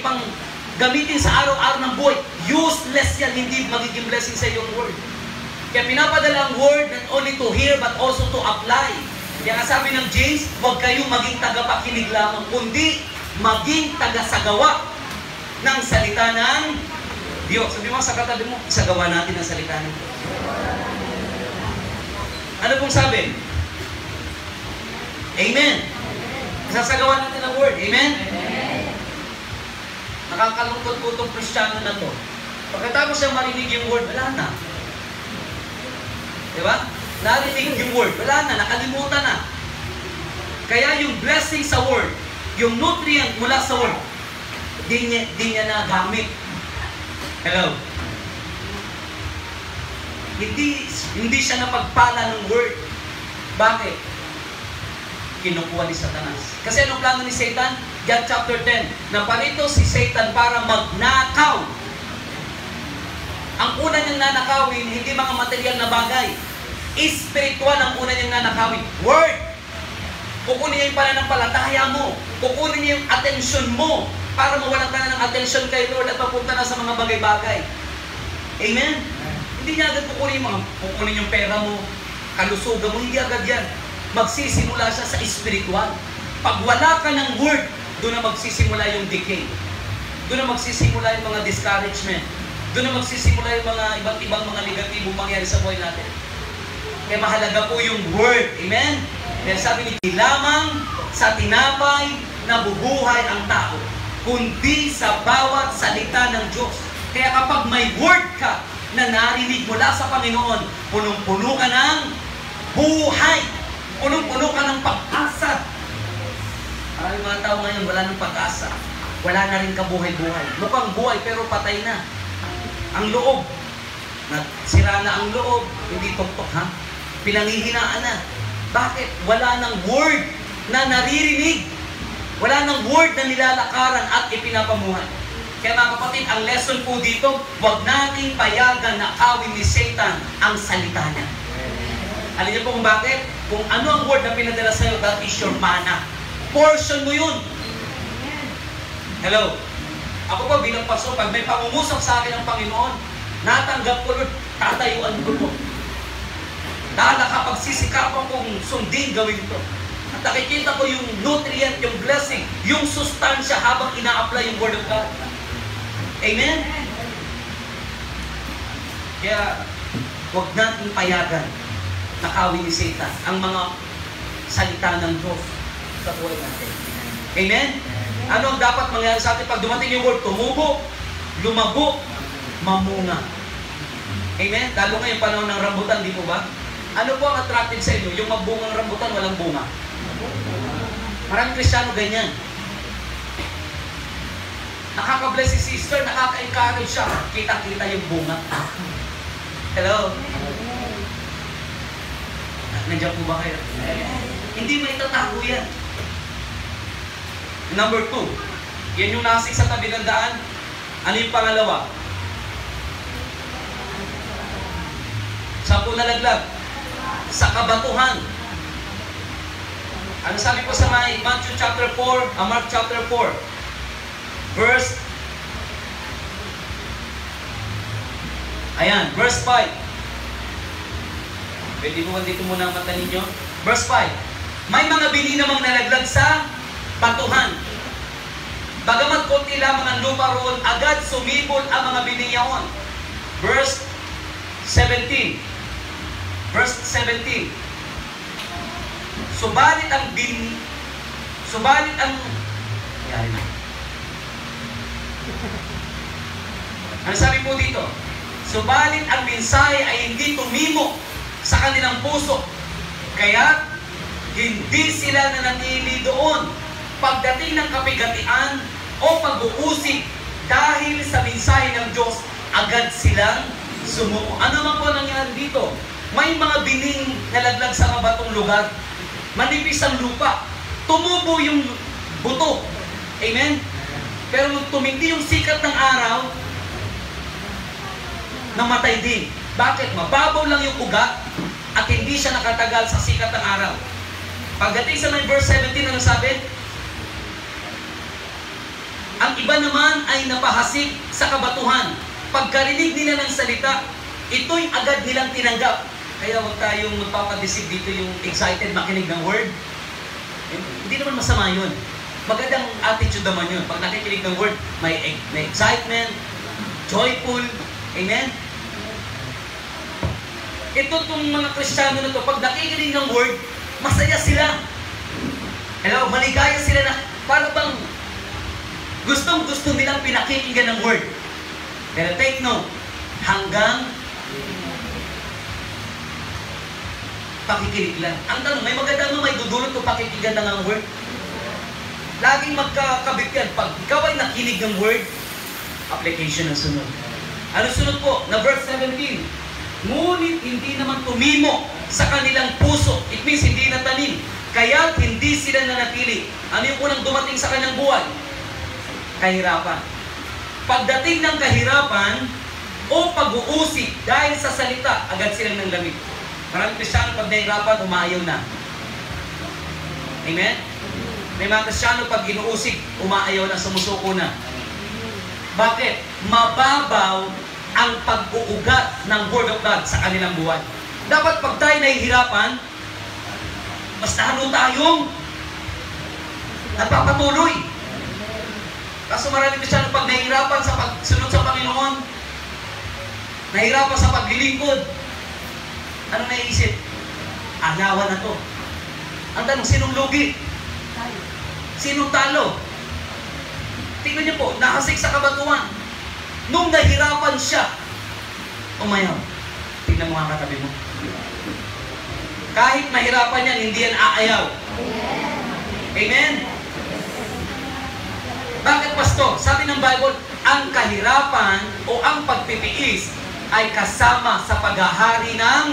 gamitin sa araw-araw ng buhay, useless yan, hindi magiging blessing sa iyong word. Kaya pinapadala ang word not only to hear but also to apply. Kaya nga sabi ng James, huwag kayong maging tagapakinig lamang, kundi maging tagasagawa ng salita ng Diyos. Sabi mo sa katabi mo, isagawa natin ang salita ng Diyos. Ano pong sabi? Amen. Isasagawa natin ang word. Amen? Nakakalungkot po itong Kristiyano na to. Pagkatapos siya marinig yung word, wala na. Diba? Narinig yung word, wala na, nakalimutan na. Kaya yung blessing sa word, yung nutrient mula sa word, di niya nagamit. Hello? Hindi siya napagpala ng word. Bakit? Kinukuha ni Satanas. Kasi anong plano ni Satan? John chapter 10, na parito si Satan para magnakaw. Ang una niyang nanakawin, hindi mga material na bagay. Spiritual ang una niyang nanakawin. Word! Kukunin niya yung pananampalataya mo. Kukunin niya yung attention mo para mawalan ka na ng attention kay Lord at mapunta na sa mga bagay-bagay. Amen? Hindi niya agad kukunin yung pera mo, kalusugan mo, hindi agad yan. Magsisimula siya sa spiritual. Pag wala ka ng word, doon na magsisimula yung decay. Doon na magsisimula yung mga discouragement. Doon na magsisimula yung mga iba't ibang mga negatibong mangyari sa buhay natin. Kaya mahalaga po yung word. Amen? Kaya sabi ni, di lamang sa tinapay nabubuhay ang tao, kundi sa bawat salita ng Diyos. Kaya kapag may word ka na narinig mula sa Panginoon, punong-puno ka ng buhay. Punong-puno ka ng pag-asa. Maraming mga tao ngayon, wala ng pag-asa. Wala na rin kabuhay-buhay. Mukhang buhay pero patay na. Ang loob. Sira na ang loob. Hindi tuktok, ha? Pinanghihinaan na. Bakit? Wala ng word na naririnig. Wala ng word na nilalakaran at ipinapamuhay. Kaya mga kapatid, ang lesson po dito, huwag nating payagan na kawin ni Satan ang salita niya. Alam niyo po kung bakit? Kung ano ang word na pinadala sa'yo, that is your mana. Portion mo yun. Hello? Ako po bilang pastor, pag may pangungusap sa akin ng Panginoon, natanggap ko, Lord, tatayuan ko po. Dahil nakapagsisikapan kong sundin gawin ito. At nakikita ko yung nutrient, yung blessing, yung sustansya habang ina-apply yung Word of God. Amen? Kaya, huwag natin payagan na kawin ni Satan ang mga salita ng Diyos sa buhay natin. Amen? Ano ang dapat mangyari sa atin pag dumating yung word? Tumubo, lumago, mamunga. Amen? Lalo ngayon panahon ng rambutan, di po ba? Ano po ang attractive sa inyo? Yung magbungang rambutan, walang bunga. Maraming Kristiyano ganyan. Nakaka-bless si sister, nakaka-encourage siya. Kita-kita yung bunga. Hello? Nandiyan po ba kayo? Hindi may tatago yan. Number 2, yan yung nasik sa tabi ng daan. Ano yung pangalawa? 10 na laglag. Sa kabatuhan. Ano sabi po sa Matthew chapter 4, Mark chapter 4, verse 5. Pwede po dito muna ang mata ninyo. Verse 5. May mga bini namang nalaglag sa batuhan. Bagamat konti lamang ang lupa roon, agad sumibol ang mga bini yaon. Verse 17. Subalit ang ano sabi po dito? Subalit ang mensahe ay hindi tumimo sa kanilang puso. Kaya hindi sila nanatili doon. Pagdating ng kapigatian o pag-uusig dahil sa mensahe ng Diyos, agad silang sumuko. Ano man po nangyari dito? May mga bining nalaglag sa mabatong lugar. Manipis ang lupa. Tumubo yung buto. Amen? Pero nung tumindi yung sikat ng araw, namatay din. Bakit? Mababaw lang yung ugat at hindi siya nakatagal sa sikat ng araw. Pagdating sa verse 17, ano sabi? Ang iba naman ay napahasik sa kabatuhan. Pagkarinig nila ng salita, ito'y agad nilang tinanggap. Kaya huwag tayong magpapadisig dito yung excited makinig ng word. Hindi naman masama yun. Magandang attitude naman yun. Pag nakikinig ng word, may excitement, joyful. Amen? Ito itong mga Kristiyano na to, pag nakikinig ng word, masaya sila. Hello, maligaya sila na, para bang gustong-gusto gusto nilang pinakikinggan ng word. Pero take note, hanggang pakikinig lang. Ang tanong, may maganda mo may dudulot o pakikinggan ng ang word? Laging magkakabit yan. Pag ikaw ay nakinig ng word, application ang sunod. Ano sunod po? Na verse 17. Ngunit hindi naman tumimo sa kanilang puso. It means hindi natanim. Kaya hindi sila nanatili. Ano yung unang dumating sa kanyang buhay? Kahirapan. Pagdating ng kahirapan o pag-uusig dahil sa salita, agad silang nanglamig. Maraming Kristiyano pag nahirapan, umaayaw na. Amen? May mga Kristiyano pag inuusig, umaayaw na, sumusuko na. Bakit? Mababaw ang pag-uugat ng Word of God sa kanilang buhay. Dapat pag tayo nahihirapan, mas lalo tayong nagpapatuloy. Kaso maraming Kristiyano pag nahihirapan sa pagsunod sa Panginoon, nahihirapan sa paglilingkod, ano naisip? Agawan na to. Ang tanong, sinong lugi? Sinong talo? Tingnan niyo po, nakasik sa kabatuan. Nung nahirapan siya, umayaw. Tingnan mo nga katabi mo. Kahit mahirapan yan, hindi yan aayaw. Amen? Bakit, Pastor? Sabi ng Bible, ang kahirapan o ang pagpipigis ay kasama sa paghahari ng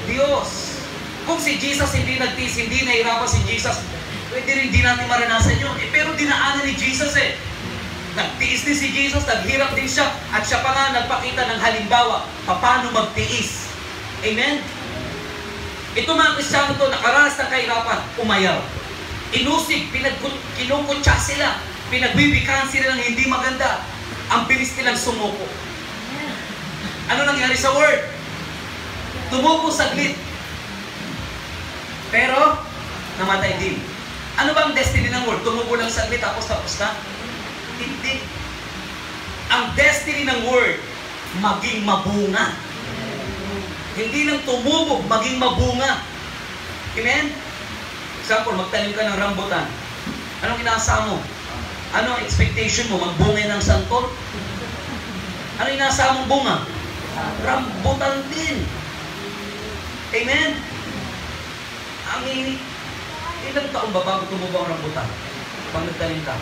Diyos. Kung si Jesus hindi nagtiis, hindi nahirapan si Jesus, pwede rin di natin maranasan yun. Pero dinaanan ni Jesus eh. Nagtiis din si Jesus, naghirap din siya, at siya pa nga nagpakita ng halimbawa paano magtiis. Amen? Ito mga Kristiyano to, nakaranas ng kahirapan, umayaw. Inusig, kinukutsa sila, pinagbibikahan sila ng hindi maganda. Ang bilis nilang sumuko. Ano nangyari sa word? Tumuko saglit. Pero, namatay din. Ano bang destiny ng word? Tumuko lang saglit, tapos na? Hindi. Ang destiny ng word, maging mabunga. Hindi lang tumubog, maging mabunga. Amen? Example, magtanim ka ng rambutan. Anong inaasahan mo? Ano ang expectation mo? Magbunga ng santol? Ano inaasahan mong bunga? Rambutan din. Amen? Ilang taon ba bago tumubo ang rambutan? Pag nagtanim ka?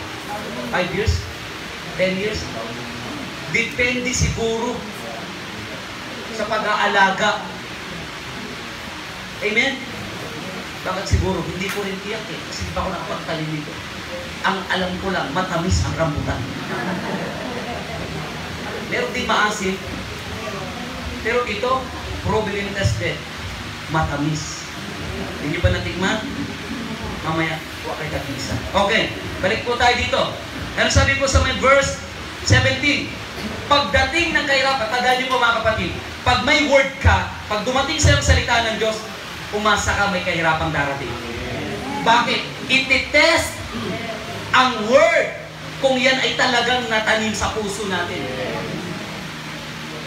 5 years? 10 years? Depende siguro sa pag-aalaga. Amen? Bakit siguro? Hindi ko rin tiyak eh. Kasi di ba ako nakapagtanim dito? Ang alam ko lang, matamis ang rambutan. Meron din maasim. Pero ito, proven tested. Matamis. Hindi ba natikman? Mamaya, huwag kayo kag-isa. Okay, balik po tayo dito. Ano sabi po sa may verse 17? Pagdating ng kahirapan, tandaan niyo po mga kapatid, pag may word ka, pag dumating sa iyong salita ng Diyos, umasa ka may kahirapang darating. Bakit? Ititest ang word kung yan ay talagang natanim sa puso natin.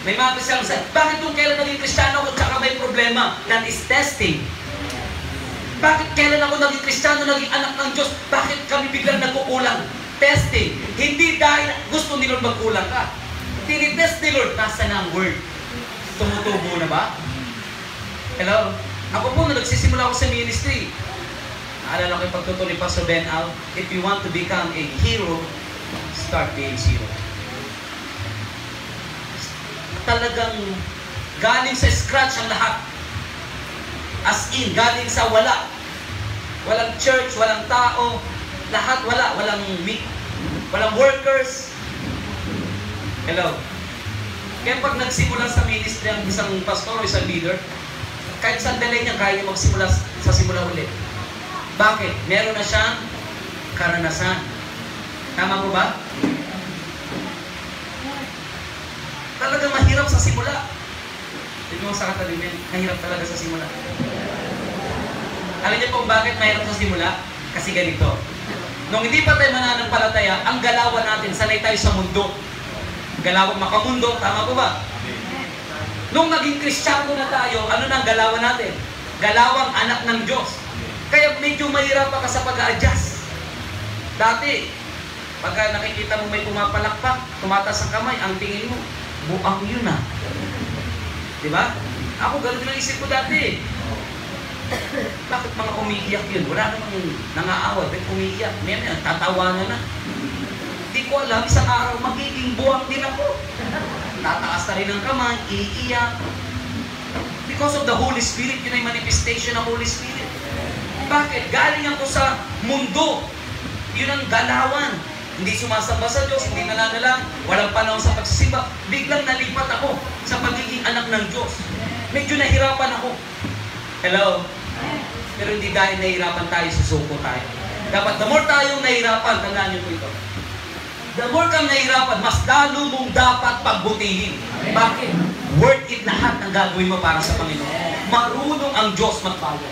May mga Kristiyano sa, bakit kung kailan naging Kristiyano ako tsaka may problema? That is testing. Bakit kailan ako naging Kristiyano, naging anak ng Diyos? Bakit kami biglang nagkukulang? Testing. Hindi dahil gusto ni Lord magkulang ka. Tinitest ni Lord, nasa na ang word. Tumutubo na ba? Hello? Ako po, na nagsisimula ako sa ministry. Naalala ko yung pagtuturo ni Pastor Ben Al, if you want to become a hero, start being zero. Talagang galing sa scratch ang lahat. As in, galing sa wala. Walang church, walang tao, lahat wala. Walang workers. Hello? Kaya pag nagsimula sa ministry ang isang pastor o isang leader, kahit sandali niya kaya magsimula sa simula ulit. Bakit? Meron na siyang karanasan. Tama mo ba? Talagang mahirap sa simula. Hindi mo sa katabi, mahirap talaga sa simula. Alam niyo po bakit mahirap sa simula? Kasi ganito. Nung hindi pa tayo mananampalataya, ang galawan natin, sanay tayo sa mundo. Galawang makamundo, tama po ba? Nung naging Kristiyano na tayo, ano na ang galawan natin? Galawang anak ng Diyos. Kaya medyo mahirap pa ka sa pag-a-adjust. Dati, Pagka nakikita mo may pumapalakpak, tumataas ang kamay, ang tingin mo, buang yun ah. Diba? Ako ganun din ang isip ko dati. Bakit mga umiiyak yun? Wala namang nangaawat, bakit umiiyak? May tatawanan na. Hindi ko alam, isang araw magiging buwang din ako. Tataas na rin ang kamay, iiyak. Because of the Holy Spirit, yun ay manifestation ng Holy Spirit. Bakit? Galing ako sa mundo. Yun ang galawan. Hindi sumasamba sa Diyos, hindi nananalang, walang panahon sa pagsisimba. Biglang nalipat ako sa pagiging anak ng Diyos. Medyo nahirapan ako. Hello? Pero hindi dahil nahirapan tayo, susuko tayo. Dapat the more tayong nahirapan, tandaan niyo po ito. The more kang nahirapan, mas lalo mong dapat pagbutihin. Bakit? Worth it lahat ang gagawin mo para sa Panginoon. Marunong ang Diyos magbago.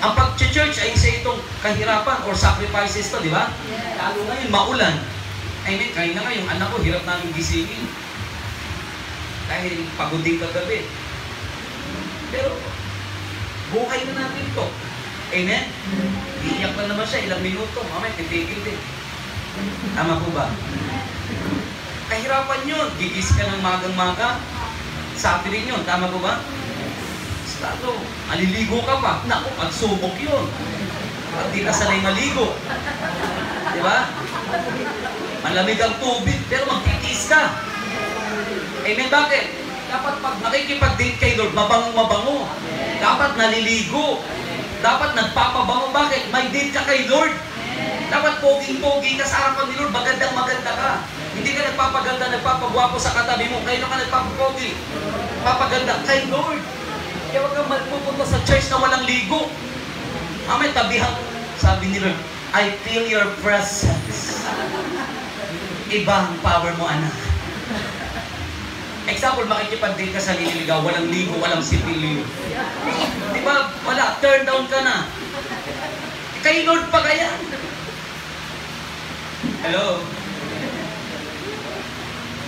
Ang pag-church ay isa itong kahirapan or sacrifices to, di ba? Lalo ngayon, maulan. I mean, kaya na nga yung anak ko, hirap namin gisingin. Dahil pagod din kagabi. Pero, buhay na natin ito. Amen? Iiyak na naman siya, ilang minuto. Mamaya, titigil din. Tama po ba? Kahirapan yun. Gigis ka ng magang-maga. Sabi rin yun. Tama po ba? Lalo, maliligo ka pa. Naku, pagsubok yun. Pag di ka sanay maligo. Di ba? Malamig ang tubig, pero magtitiis ka. Amen, bakit? Dapat pag nakikipag-date kay Lord, mabango-mabango. Dapat naliligo. Dapat nagpapabango. Bakit? May date ka kay Lord. Dapat poging-pogi ka sa harapan ni Lord. Magandang-maganda ka. Hindi ka nagpapaganda, nagpapagwapo sa katabi mo. Kayo ka nagpapapogi. Papaganda kay Lord. Kaya huwag kang magpupunta sa church na walang ligo. May tabihan. Sabi ni Lord, I feel your presence. Iba ang power mo, anak. Example, makikipag-date ka sa nililigaw, walang ligo, walang sipilyo. Di ba? Wala, turn down ka na. Kay Lord pa kaya? Hello?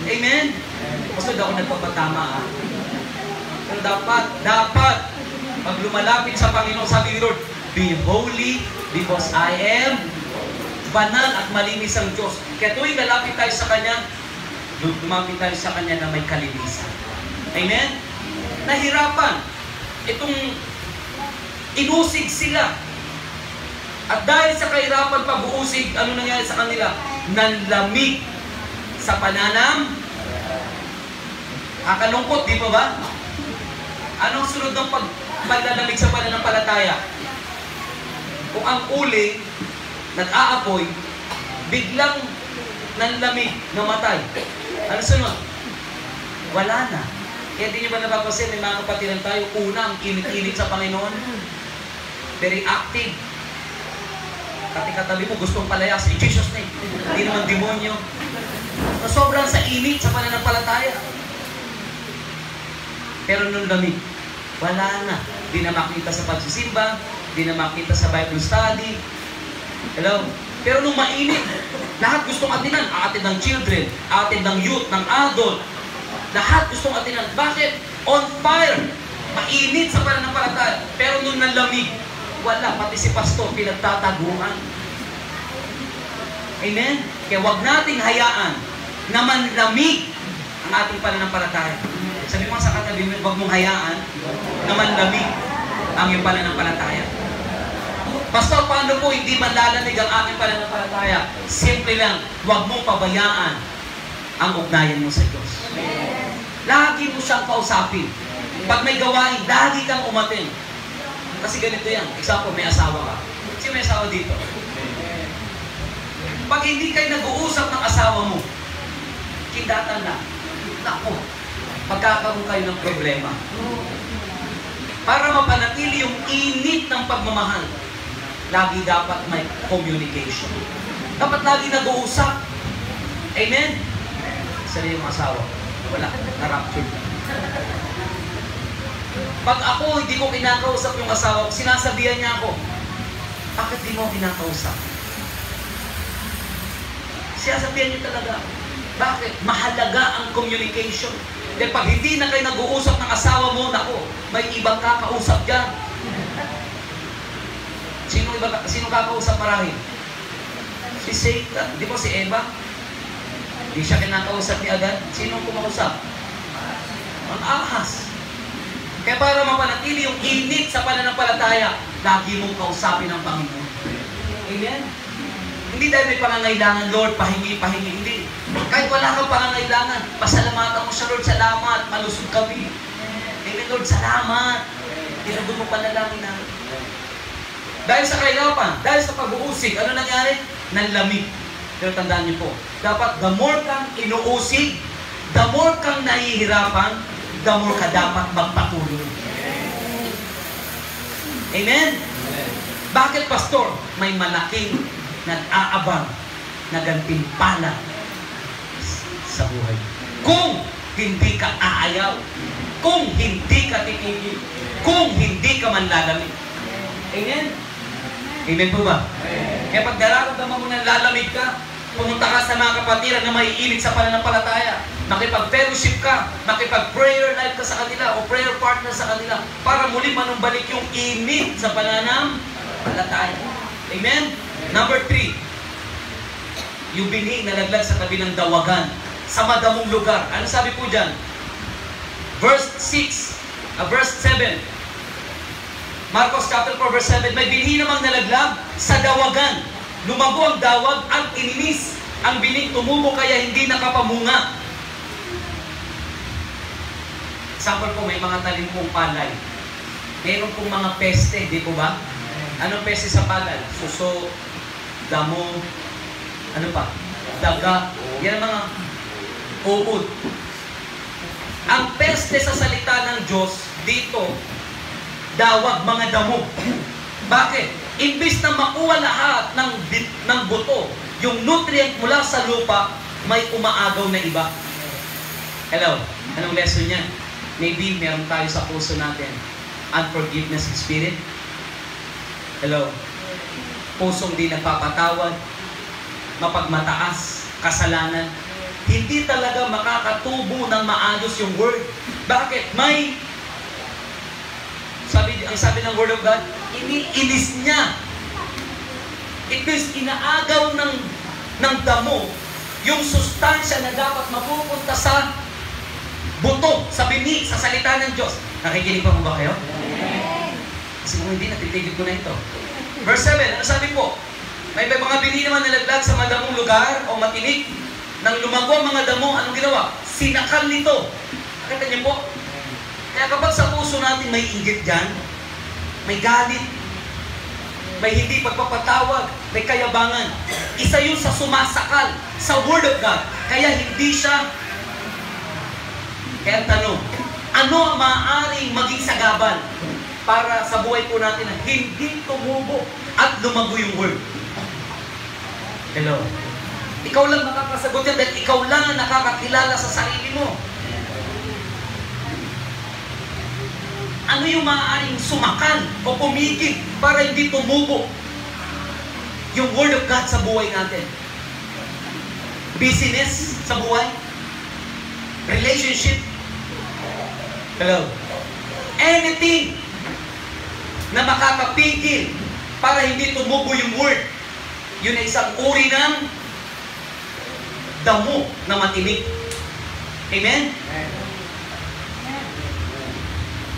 Amen? Basta daw ako nagpapatama ah. Pero dapat, pag lumalapit sa Panginoon, sabi ni Lord, be holy because I am banal at malinis ang Diyos. Kaya tuwing lalapit tayo sa Kanya, lumapit tayo sa Kanya na may kalinisan. Amen? Nahirapan. Itong inusig sila. At dahil sa kahirapan pag-uusig, ano nangyari sa kanila? Nanlamig sa pananam. Kakalungkot, di ba ba? Anong sunod ng paglalamig sa pananampalataya? Kung ang uling nag-aapoy, biglang nanlamig, namatay. Ano sunod? Wala na. Kaya di nyo ba napapasin, may mga kapatiran tayo, una ang init-init sa Panginoon. Very active. Kati-katabi mo, gustong palayas. In Jesus' name. Hindi naman demonyo. Sobrang sa init sa pananampalataya. Pero nung lamig, wala na. Di na makita sa pagsisimba, di na makita sa Bible study. Hello? Pero nung mainit, lahat gustong atinan. Aatid ng children, aatid ng youth, ng adult. Lahat gustong atinan. Bakit? On fire. Mainit sa pananampalataya. Pero nung nalamig, wala. Pati si pastor, pinagtataguan. Amen? Kaya wag nating hayaan na manlamig ang ating pananampalataya. Sabi mo sa katabi mo, huwag mong hayaan na manlamig ang iyong pananampalataya. Pastor, paano po hindi manlalamig ang ating pananampalataya? Simple lang, huwag mong pabayaan ang ugnayan mo sa Diyos. Lagi mo siyang kausapin. Pag may gawain, lagi kang umatin. Kasi ganito yan. Example, may asawa ka. Sino may asawa dito? Pag hindi kayo nag-uusap ng asawa mo, kindatan na, naku, magkakaroon kayo ng problema. Para mapanatili yung init ng pagmamahal, lagi dapat may communication. Dapat lagi nag-uusap. Amen? Sana yung asawa. Wala, na-raptured. Pag ako hindi ko kinakausap yung asawa ko, sinasabihan niya ako, bakit di mo kinakausap? Sinasabihan niya talaga. Bakit? Mahalaga ang communication. Dahil pag hindi na kayo nag-uusap ng asawa mo, nako, may ibang kakausap dyan. Sino kakausap marahil? Si Satan, di ba si Eva? Di siya kinakausap ni Adan. Sino ang kumausap? Ang ahas. Kaya para mapanatili yung init sa pananampalataya, lagi mong kausapin ang Panginoon. Amen? Hindi dahil may pangangailangan, Lord, pahingi. Hindi. Kahit wala kang pangangailangan, pasalamatan mo siya, Lord, salamat, malusog kami. Amen, Lord, salamat. Tinagot mo panalangin namin. Dahil sa kahirapan, dahil sa pag-uusig, ano nangyari? Nanlamig. Pero tandaan niyo po, dapat the more kang inuusig, the more kang nahihirapan, the more ka dapat magpatuloy. Amen? Bakit, Pastor? May malaking nag-aabang na gantimpala sa buhay. Kung hindi ka aayaw, kung hindi ka titigil, kung hindi ka manlalamig. Amen? Amen po ba? Kaya pag nararamdaman mo na lalamig ka, pumunta ka sa mga kapatiran na maiinit sa pananampalataya, makipag-fellowship ka, makipag-prayer life ka sa kanila o prayer partner sa kanila para muli manumbalik yung init sa pananampalataya. Amen? Number 3, yung binhi nalaglag sa tabi ng dawagan sa madamong lugar. Ano sabi po dyan? Verse 7. Marcos chapter 4 verse 7, may binhi namang nalaglag sa dawagan. Lumago ang dawag, ang ininis, ang bining tumubo kaya hindi nakapamunga. Example po, may mga talim pong palay. Meron pong mga peste, di po ba? Anong peste sa palay? Suso, damo, ano pa? Daga. Yan ang mga uod. Ang peste sa salita ng Diyos, dito, dawag, mga damo. Bakit? Imbis na makuha lahat ng buto, yung nutrient mula sa lupa, may umaagaw na iba. Hello? Anong lesson yan? Maybe meron tayo sa puso natin, unforgiveness spirit. Hello? Pusong di nagpapatawad, mapagmataas, kasalanan. Hindi talaga makakatubo ng maayos yung word. Bakit? Ang sabi ng Word of God, iniinis niya. It means, inaagaw ng damo yung sustansya na dapat mapupunta sa buto, sa bini, sa salita ng Diyos. Nakikinig pa mo ba kayo? Kasi kung hindi, natitigil ko na ito. Verse 7, ano sabi po? May mga bini naman nalaglag sa madamong lugar o matinik. Nang lumago ang mga damo, anong ginawa? Sinakal nito. Nakita niyo po? Kaya kapag sa puso natin may inggit dyan, may galit, may hindi pagpapatawag, may kayabangan, isa yun sa sumasakal sa Word of God. Kaya hindi siya. Kaya tanong, ano ang maaaring maging sagabal para sa buhay po natin na hindi tumubo at lumago yung Word? Hello? Ikaw lang makakasagot yan dahil ikaw lang ang nakakakilala sa sarili mo. Ano yung maaaring sumakal o pumigil para hindi tumubo yung Word of God sa buhay natin? Business sa buhay? Relationship? Hello? Anything na makakapigil para hindi tumubo yung Word, yun ay isang uri ng damo na matinik. Amen?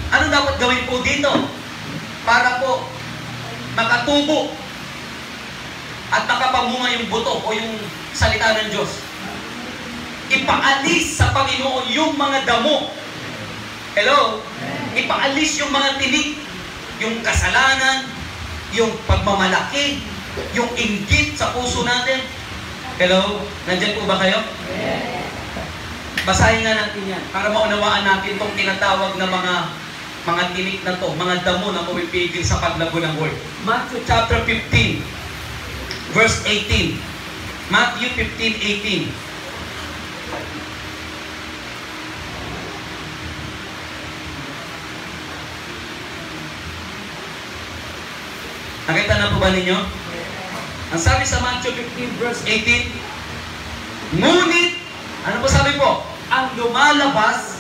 Ano dapat gawin po dito? Para po makatubo at makapamunga yung buto o yung salita ng Diyos. Ipaalis sa Panginoon yung mga damo. Hello? Ipaalis yung mga tinik, yung kasalanan, yung pagmamalaki, yung inggit sa puso natin. Hello? Nandiyan po ba kayo? Basahin nga natin yan para maunawaan natin itong tinatawag na mga tinik na to, mga damo na pumipigil sa paglago ng Word. Matthew chapter 15, verse 18. Matthew 15:18. Nakita na po ba ninyo? Ang sabi sa Matthew 15 verse 18, ngunit, ano po sabi po? Ang lumalabas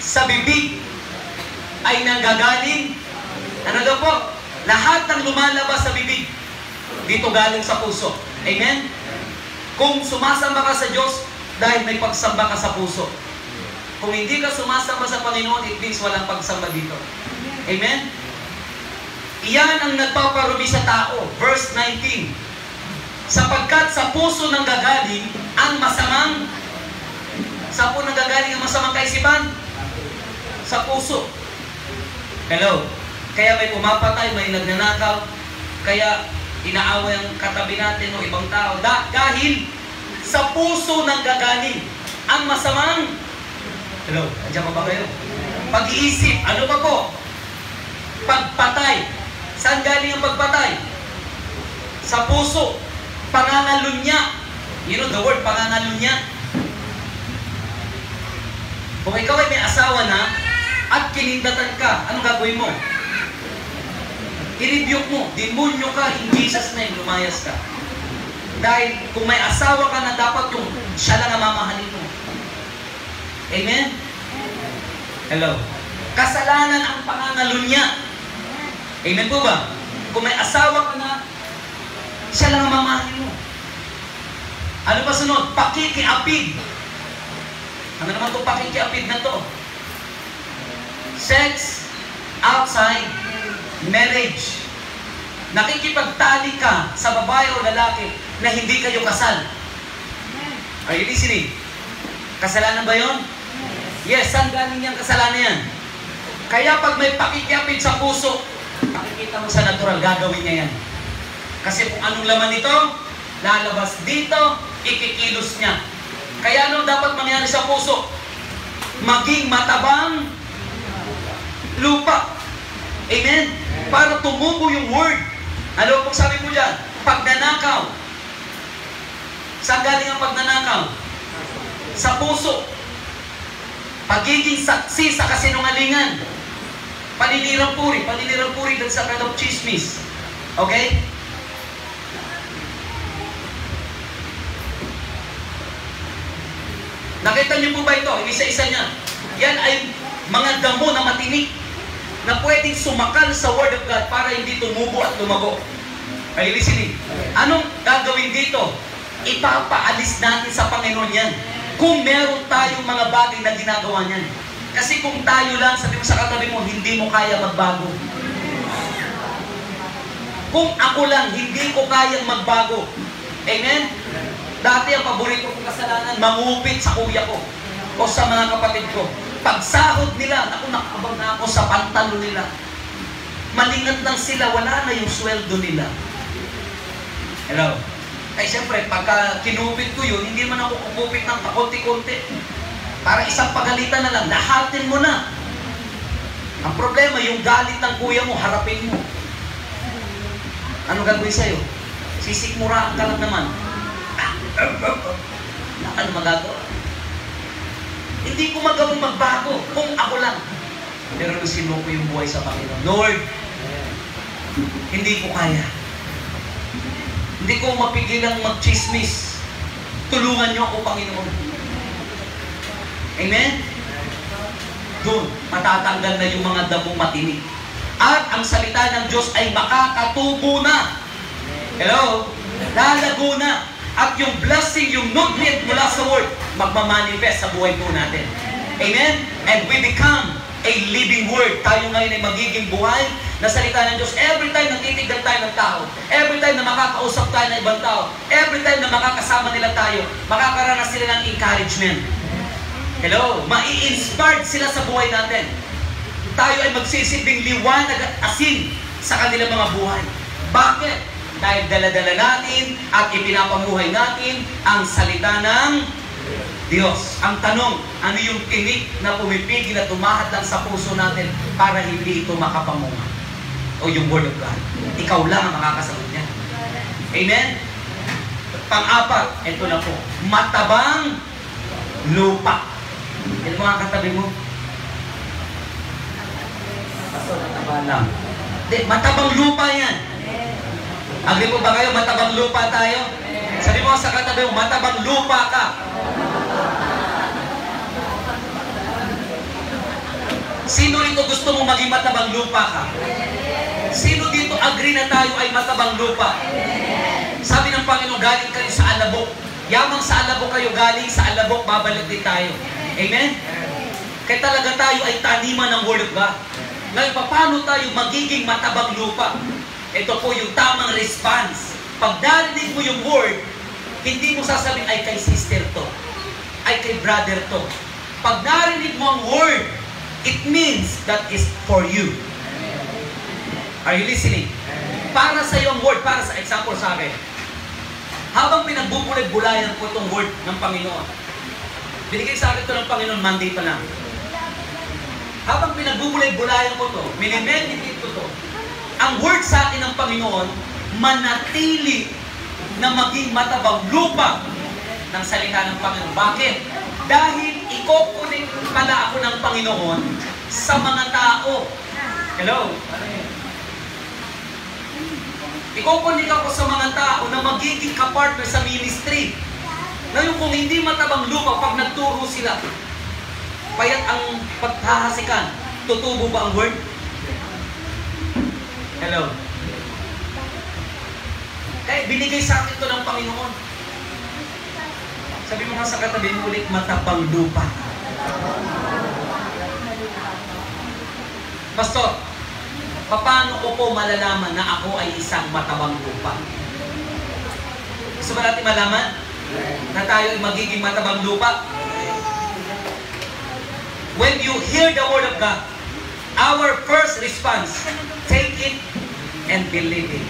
sa bibig ay nanggagaling, ano daw po? Lahat ng lumalabas sa bibig, dito galing sa puso. Amen? Kung sumasamba ka sa Diyos, dahil may pagsamba ka sa puso. Kung hindi ka sumasamba sa Panginoon, it means walang pagsamba dito. Amen? Iyan ang nagpaparumi sa tao. Verse 19. Sapagkat sa puso nang gagaling ang masamang, sa puso nang gagaling ang masamang kaisipan? Sa puso. Hello? Kaya may pumapatay, may nagnanakaw, kaya inaaway ang katabi natin o ibang tao. Dahil sa puso nang gagaling ang masamang, hello, nandiyan pa ba kayo? Pag-iisip, ano ba po? Pagpatay. Saan galing ang pagpatay? Sa puso. Pangangalunya. You know the word, pangangalunya? Kung ikaw ay may asawa na at kinindatan ka, anong gagawin mo? I-rebuke mo. Demonyo ka, in Jesus' name, lumayas ka. Dahil kung may asawa ka na, dapat yung siya lang ang mamahalin mo. Amen? Hello? Kasalanan ang pangangalunya. Amen po ba? Kung may asawa ka na, siya lang ang mamahalin mo. Ano pa sunod? Pakikiapid. Ano naman itong pakikiapid na to? Sex outside marriage. Nakikipagtali ka sa babae o lalaki na hindi kayo kasal. Are you listening? Kasalanan ba yon? Yes, saan galing yung kasalanan yan? Kaya pag may pakikiapid sa puso, makikita mo sa natural, gagawin niya yan. Kasi kung anong laman nito, lalabas dito, ikikilos niya. Kaya ano dapat mangyari sa puso? Maging matabang lupa. Amen? Para tumubo yung word. Ano pong sabi mo dyan? Pagnanakaw. Saan galing ang pagnanakaw? Sa puso. Pagiging saksi sa kasinungalingan. Paninirang puri dun sa kind of chismis. Okay? Nakita niyo po ba ito? Isa-isa niya. Yan ay mga damo na matinik na pwedeng sumakal sa Word of God para hindi tumubo at lumago. Are you listening? Anong gagawin dito? Ipapaalis natin sa Panginoon yan. Kung meron tayong mga bagay na ginagawa niyan. Kasi kung tayo lang, sabi mo sa katabi mo, hindi mo kaya magbago. Kung ako lang, hindi ko kayang magbago. Amen? Dati ang paborito kong kasalanan, mangupit sa kuya ko o sa mga kapatid ko. Pagsahod nila, ako nakabang na ako sa pantalo nila. Malingat lang sila, wala na yung sweldo nila. Hello? Ay siyempre, pagka kinupit ko yun, hindi man ako kukupit ng pakunti-kunti. Para isang pagalitan na lang, lahatin mo na. Ang problema, yung galit ng kuya mo, harapin mo. Ano gagawin sa'yo? Sisikmuraan ka lang naman. Ano magagawa? Hindi ko magawang magbago kung ako lang. Pero lusin mo ko yung buhay sa Panginoon. Lord, hindi ko kaya. Hindi ko mapigilang mag-chismis. Tulungan niyo ako, Panginoon. Amen? Doon, matatanggal na yung mga damong matinig. At ang salita ng Diyos ay makakatubo na. Hello? Lalago na. At yung blessing, yung nutrient mula sa Word, magmamanifest sa buhay po natin. Amen? And we become a living Word. Tayo ngayon ay magiging buhay na salita ng Diyos. Every time natitignan tayo ng tao, every time na makakausap tayo ng ibang tao, every time na makakasama nila tayo, makakaranas sila ng encouragement. Hello? Mai-inspired sila sa buhay natin. Tayo ay magsisilbing liwanag at asin sa kanilang mga buhay. Bakit? Dahil dala-dala natin at ipinapamuhay natin ang salita ng Diyos. Ang tanong, ano yung tinik na pumipigil at tumahat lang sa puso natin para hindi ito makapamunga? O yung Word of God. Ikaw lang ang makakasagot niya. Amen? Pang-apat, ito na po. Matabang lupa. Yan mga katabi mo. Pastor, mataba lang. Matabang lupa yan. Agree po ba kayo? Matabang lupa tayo? Sabi mo sa katabi mo, matabang lupa ka. Sino rito gusto mo maging matabang lupa ka? Sino dito agree na tayo ay matabang lupa? Sabi ng Panginoon, galing alabok. Yamang sa alabok kayo galing, sa alabok babalik din tayo. Amen? Kaya talaga tayo ay taniman ng Word of God. Ngayon, paano tayo magiging matabang lupa? Ito po yung tamang response. Pag narinig mo yung Word, hindi mo sasabihin, ay kay sister to, ay kay brother to. Pag narinig mo ang Word, it means that is for you. Are you listening? Para sa iyo ang Word, para sa example sa akin. Habang pinagbubulay-bulayan ko itong Word ng Panginoon, binigay sa akin ito ng Panginoon Monday pa lang. Habang pinagbubulay-bulayan ko ito, minimeditate ko ito, ang Word sa akin ng Panginoon, manatili na maging matabang lupa ng salita ng Panginoon. Bakit? Dahil ikokunik pala ako ng Panginoon sa mga tao. Hello? Ikokunik ako sa mga tao na magiging kapartner sa ministry. Ngayon, kung hindi matabang lupa, pag nagturo sila, payat ang paghahasikan, tutubo ba ang Word? Hello? Kaya binigay sa akin ito ng Panginoon. Sabi mo nga sa katabi mo ulit, matabang lupa. Pastor, paano ko po malalaman na ako ay isang matabang lupa? Gusto ba natin malaman na tayo ay magiging matabang lupa? When you hear the Word of God, our first response, take it and believe it.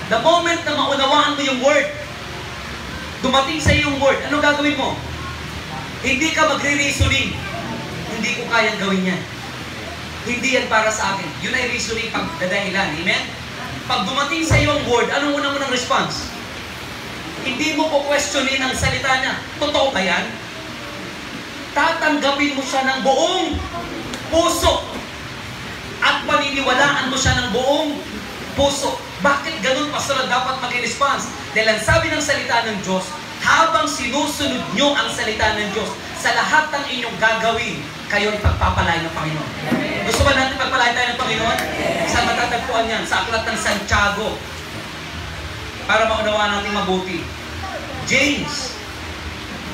The moment na maunawaan mo yung Word, dumating sa iyo yung Word, anong gagawin mo? Hindi ka magre-reasoning. Hindi ko kayang gawin yan. Hindi yan para sa akin. Yun ay reasoning pagdadahilan. Amen? Pag dumating sa iyo ang Word, anong una mo ng response? Hindi mo po questionin ang salita niya. Totoo ba yan? Tatanggapin mo siya ng buong puso. At paniniwalaan mo siya ng buong puso. Bakit ganun, Pastor, dapat mag-response? Dahil ang sabi ng salita ng Diyos, habang sinusunod nyo ang salita ng Diyos, sa lahat ng inyong gagawin, kayo ay pagpapalain ng Panginoon. Gusto ba natin pagpalain tayo ng Panginoon? Saan matatagpuan yan? Sa aklat ng Santiago. Para maunawaan natin mabuti. James,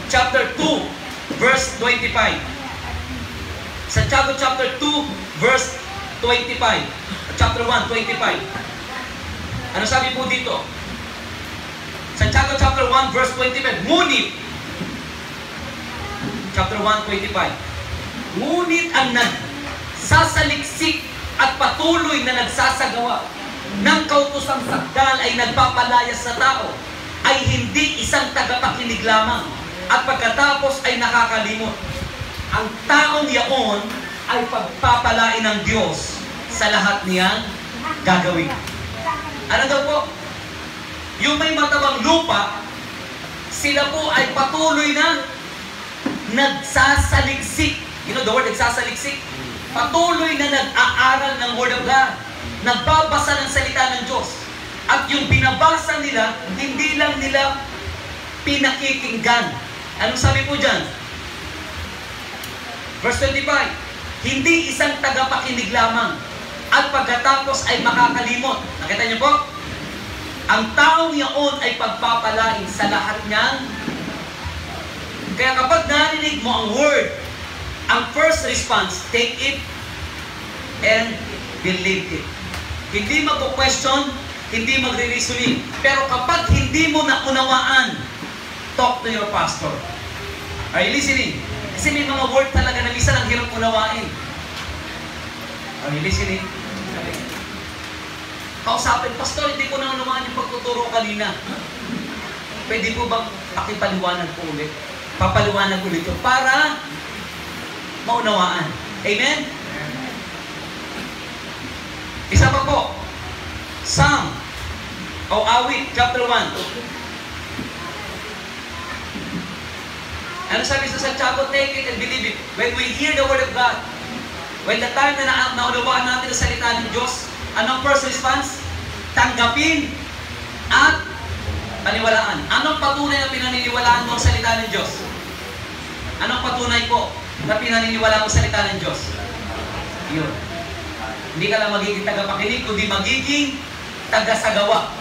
chapter 2, verse 25. Santiago chapter 2, verse 25. Chapter 1, 25. Ano sabi po dito? Santiago chapter 1, verse 25. Ngunit, chapter 1, 25. Ngunit ang nagsasaliksik at patuloy na nagsasagawa ng kautosang sakdal ay nagpapalayas sa tao, ay hindi isang tagapakinig lamang, at pagkatapos ay nakakalimot. Ang taong yaon ay pagpapalain ng Diyos sa lahat niyang gagawin. Ano daw po? Yung may matabang lupa, sila po ay patuloy na nagsasaliksik. You know the word nagsasaliksik? Patuloy na nag-aaral ng Word of God. Nagbabasa ng salita ng Diyos. At yung binabasa nila, hindi lang nila pinakikinggan. Anong sabi po dyan? Verse 25, hindi isang tagapakinig lamang, at pagkatapos ay makakalimot. Nakita niyo po? Ang taong yaon ay pagpapalain sa lahat niyang. Kaya kapag narinig mo ang Word, ang first response, take it and believe it. Hindi magpo-question, hindi magre-reasoning. Pero kapag hindi mo naunawaan, talk to your pastor. Are you listening? Kasi may mga word talaga na minsan ang hirap unawain. Are you listening? Kausapin, Pastor, hindi ko naunawaan yung pagtuturo kanina. Pwede po bang pakipaliwanag po ulit? Papaliwanag ulit ito para maunawaan. Amen? Isa pa po. Psalm o Awit, chapter 1. Ano sabi sa Santiago? Take it and believe it. When we hear the Word of God, when the time na naunawaan natin ang salita ng Diyos, anong first response? Tanggapin at paniwalaan. Anong patunay na pinaniniwalaan mo ang salita ng Diyos? Anong patunay po na pinaniniwalaan mo ang salita ng Diyos? Yun. Hindi ka lang magiging tagapakinig, kundi magiging tagasagawa.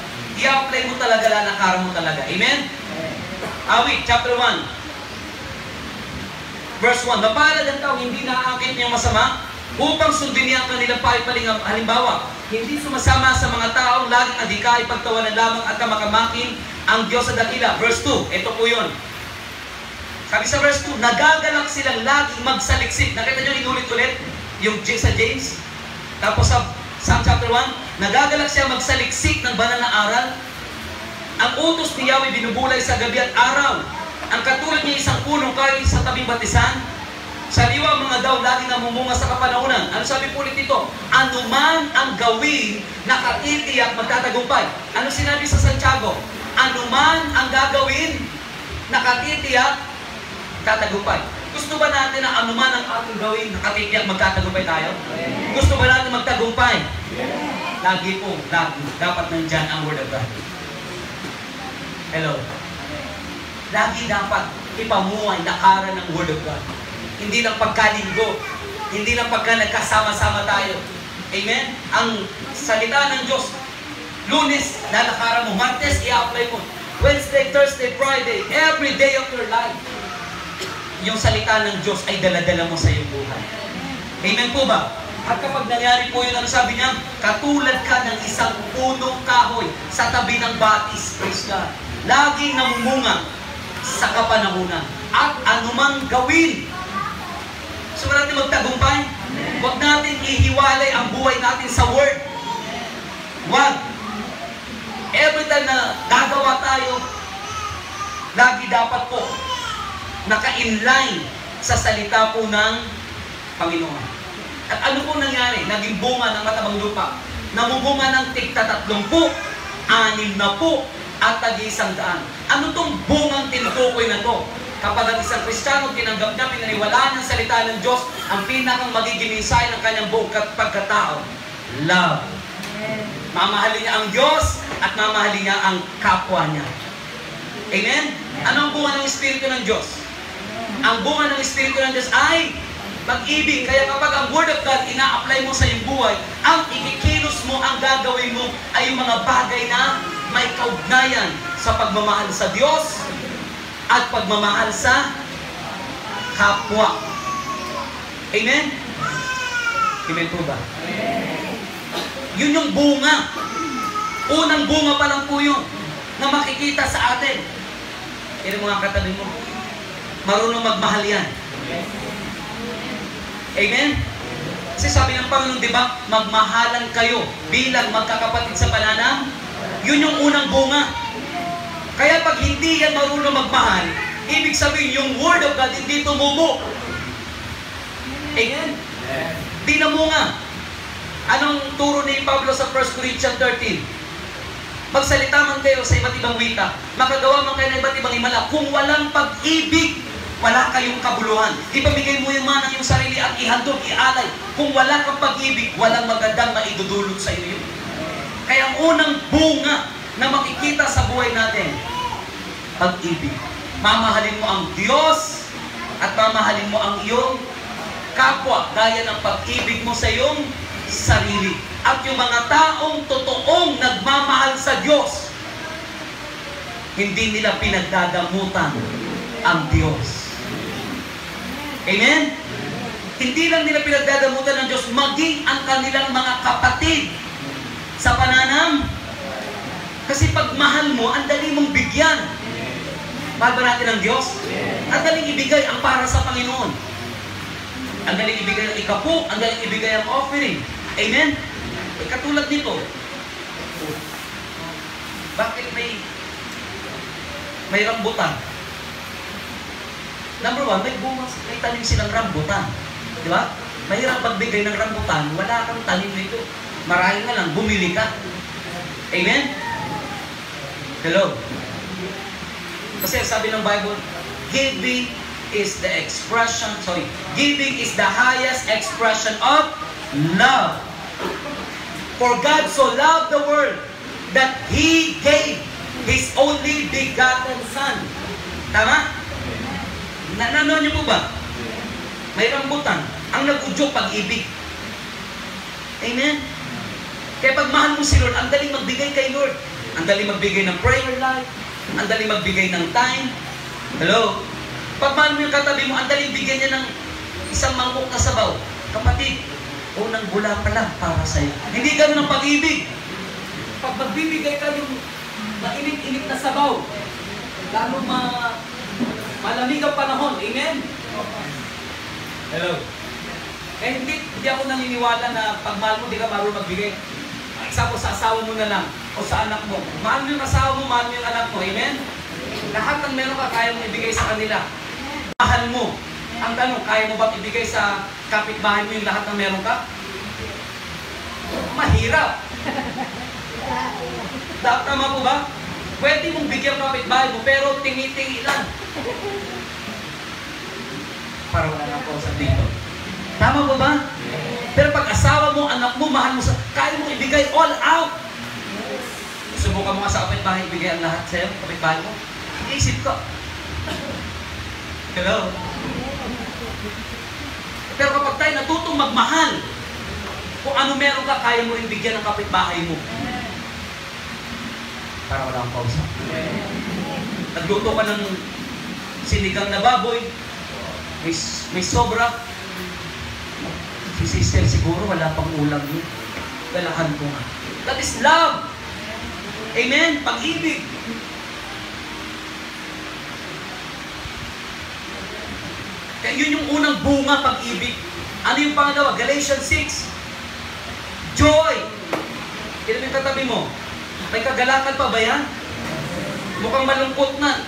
i-apply mo talaga, lalakaran mo talaga. Amen? Awit, chapter 1. Verse 1, mapalad ang tao, hindi naaakit niyang masama, upang sundin niya ang kanilang paipaling halimbawa. Hindi sumasama sa mga taong laging adhikay, pagtawanan lamang at kamakamakin ang Diyos sa dakila. Verse 2, ito po yun. Sabi sa verse 2, nagagalak silang laging magsaliksik. Nakita nyo inulit-ulit yung sa James? Tapos sa Psalm chapter 1, nagagalak siya magsaliksik ng banal na aral. Ang utos ni Yahweh binubulay sa gabi at araw. Ang katulad niya isang punong kahoy sa tabing batisan. Sariwa ang mga daw lagi namumunga sa kapanahunan. Ano sabi po ulit ito? Anuman ang gawin na katitiyak magtatagumpay. Ano sinabi sa Santiago? Anuman ang gagawin na katitiyak tatagumpay. Gusto ba natin na anuman ang ating gawin na katitiyak magtatagumpay tayo? Gusto ba natin magtagumpay? Lagi po, lagi. Dapat nandyan ang Word of God. Hello? Lagi dapat ipamuhay, lakaran ng Word of God. Hindi lang pagkalinggo. Hindi lang pagka nagkasama-sama tayo. Amen? Ang salita ng Diyos, Lunes, lalakaran mo. Martes, i-apply mo. Wednesday, Thursday, Friday, every day of your life. Yung salita ng Diyos ay daladala mo sa iyong buhay. Amen po ba? At kapag nangyari po yun, ano sabi niya? Katulad ka ng isang punong kahoy sa tabi ng batis. Praise God. Laging namumunga sa kapanahunan. At anumang gawin. Gusto natin magtagumpay? Huwag natin ihiwalay ang buhay natin sa Word. Huwag. Every time na gagawa tayo, lagi dapat po naka-inline sa salita po ng Panginoon. At ano po nangyari? Naging bunga ng matabang lupa. Namumunga ng tig-30, 60 at tag-100. Ano tong bungang tinutukoy na to? Kapag ang isang Kristiyano tinanggap niya, pinaniwalaan ng salita ng Diyos, ang pinakang magiging mensahe ng kanyang buong pagkatao, love. Mamahalin niya ang Diyos at mamahalin niya ang kapwa niya. Amen? Ano ang bunga ng Espiritu ng Diyos? Ang bunga ng Espiritu ng Diyos ay pag-ibig. Kaya kapag ang Word of God ina-apply mo sa iyong buhay, ang ikikilos mo, ang gagawin mo ay yung mga bagay na may kaugnayan sa pagmamahal sa Diyos at pagmamahal sa kapwa. Amen? Amen po ba? Yun yung bunga. Unang bunga pa lang po yun na makikita sa atin. Yan mga katabi mo. Marunong magmahal yan. Amen? Kasi sabi ng Panginoon, di ba, magmahalan kayo bilang magkakapatid sa pananam. Yun yung unang bunga. Kaya pag hindi yan marunong magmahal, ibig sabihin yung Word of God hindi tumubo. Amen? Di namunga. Anong turo ni Pablo sa 1 Corinthians 13? Magsalita man kayo sa iba't ibang wika, makagawa man kayo ng iba't ibang himala. Kung walang pag-ibig, wala kayong kabuluhan. Ipamigay mo yung manang yung sarili at ihandog, ialay. Kung wala kang pag-ibig, walang magandang maidudulot sa iyo. Kaya ang unang bunga na makikita sa buhay natin, pag-ibig. Mamahalin mo ang Diyos at mamahalin mo ang iyong kapwa gaya ng pag-ibig mo sa iyong sarili. At yung mga taong totoong nagmamahal sa Diyos, hindi nila pinagdadamutan ang Diyos. Amen? Hindi lang nila pinagdadamutan ng Diyos, maging ang kanilang mga kapatid sa pananam. Kasi pag mahal mo, ang dali mong bigyan. Mahal ba natin ang Diyos? Ang daling ibigay ang para sa Panginoon. Ang daling ibigay ang ikapu, ang daling ibigay ang offering. Amen? Katulad nito. Bakit may rambutan? Number one, may tanim silang rambutan. Di ba? Mahirap pagbigay ng rambutan, wala kang tanim nito. Marahil na lang, bumili ka. Amen? Hello? Kasi sabi ng Bible, giving is the highest expression of love. For God so loved the world that He gave His only begotten Son. Tama? Nanonood niyo po ba? May rambutan. Ang nag-udyok pag-ibig. Amen? Kaya pag mahal mo si Lord, ang daling magbigay kay Lord. Ang dali magbigay ng prayer life. Ang dali magbigay ng time. Hello? Pag mahal mo yung katabi mo, ang dali bigyan niya ng isang mangkok na sabaw. Kapatid, unang bula pa lang para sa'yo. Hindi ganun ang pag-ibig. Pag magbibigay ka yung mainit-init na sabaw, lalo malamig ang panahon. Amen? Hello? Eh, hindi ako naniniwala na pag mahal mo, di ka marunong magbigay. Example, sa asawa mo na lang o sa anak mo. Mahal mo yung asawa mo, mahal mo yung anak mo. Amen? Lahat ng meron ka, kaya mo ibigay sa kanila. Mahal mo. Ang tanong, kaya mo ba ibigay sa kapitbahay mo yung lahat ng meron ka? Mahirap. Tama po ba? Pwede mong bigyan kapitbahay mo, pero tingi-tingi lang. Para wala na po sa dito. Tama po ba? Pero pag asawa mo, anak mo, mahal mo, kaya mo ibigay all out. Subukan mo nga sa kapitbahay, ibigay ang lahat sa'yo, kapitbahay mo. Iisip ko. Hello? Pero kapag tayo natutong magmahal, kung ano meron ka, kaya mo rin bigyan ng kapitbahay mo. Para wala kang pausa. Nagluto ka ng sinigang na baboy, may sobra. Si sister siguro wala pang ulam yun. Dalahan ko nga. That is love. Amen? Pag-ibig. Kaya yun yung unang bunga, pag-ibig. Ano yung pangalawa? Galatians 6. Joy. Kailan yung katabi mo? May kagalakan pa ba yan? Mukhang malungkot na.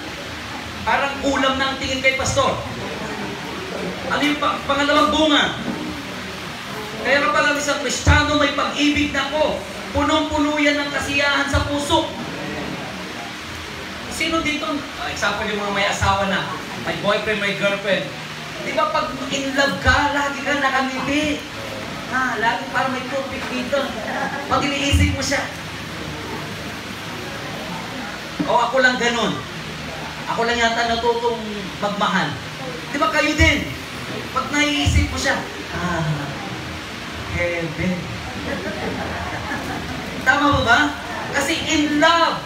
Parang ulam na ang tingin kay pastor. Ano yung pangalawang bunga? Kaya kapag ang isang Kristiyano may pag-ibig na ko, punong-puno yan ng kasiyahan sa puso. Sino dito? Example yung mga may asawa na, may boyfriend, may girlfriend. Di ba pag in love ka, lagi ka nakangiti? Lagi parang may toothpick dito. Pag iniisip mo siya. O ako lang ganun. Ako lang yata natutong magmahal. Di ba kayo din? Pag naiisip mo siya, heaven. Tama ba ba? Kasi in love,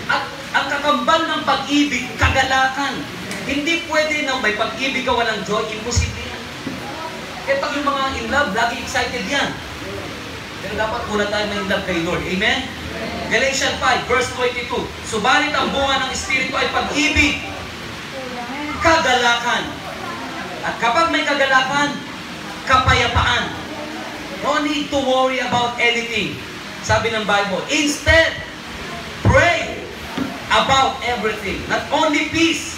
at ang kakambal ng pag-ibig, kagalakan. Hindi pwede na may pag-ibig ka walang joy, imposible yan. Kaya pag yung mga in love, lagi excited yan. Pero dapat muna tayo may in love kay Lord. Amen? Galatians 5, verse 22. Subalit ang bunga ng Espiritu ay pag-ibig, kagalakan. At kapag may kagalakan, kapayapaan. No need to worry about anything. Sabi ng Bible, instead, pray about everything. Not only peace.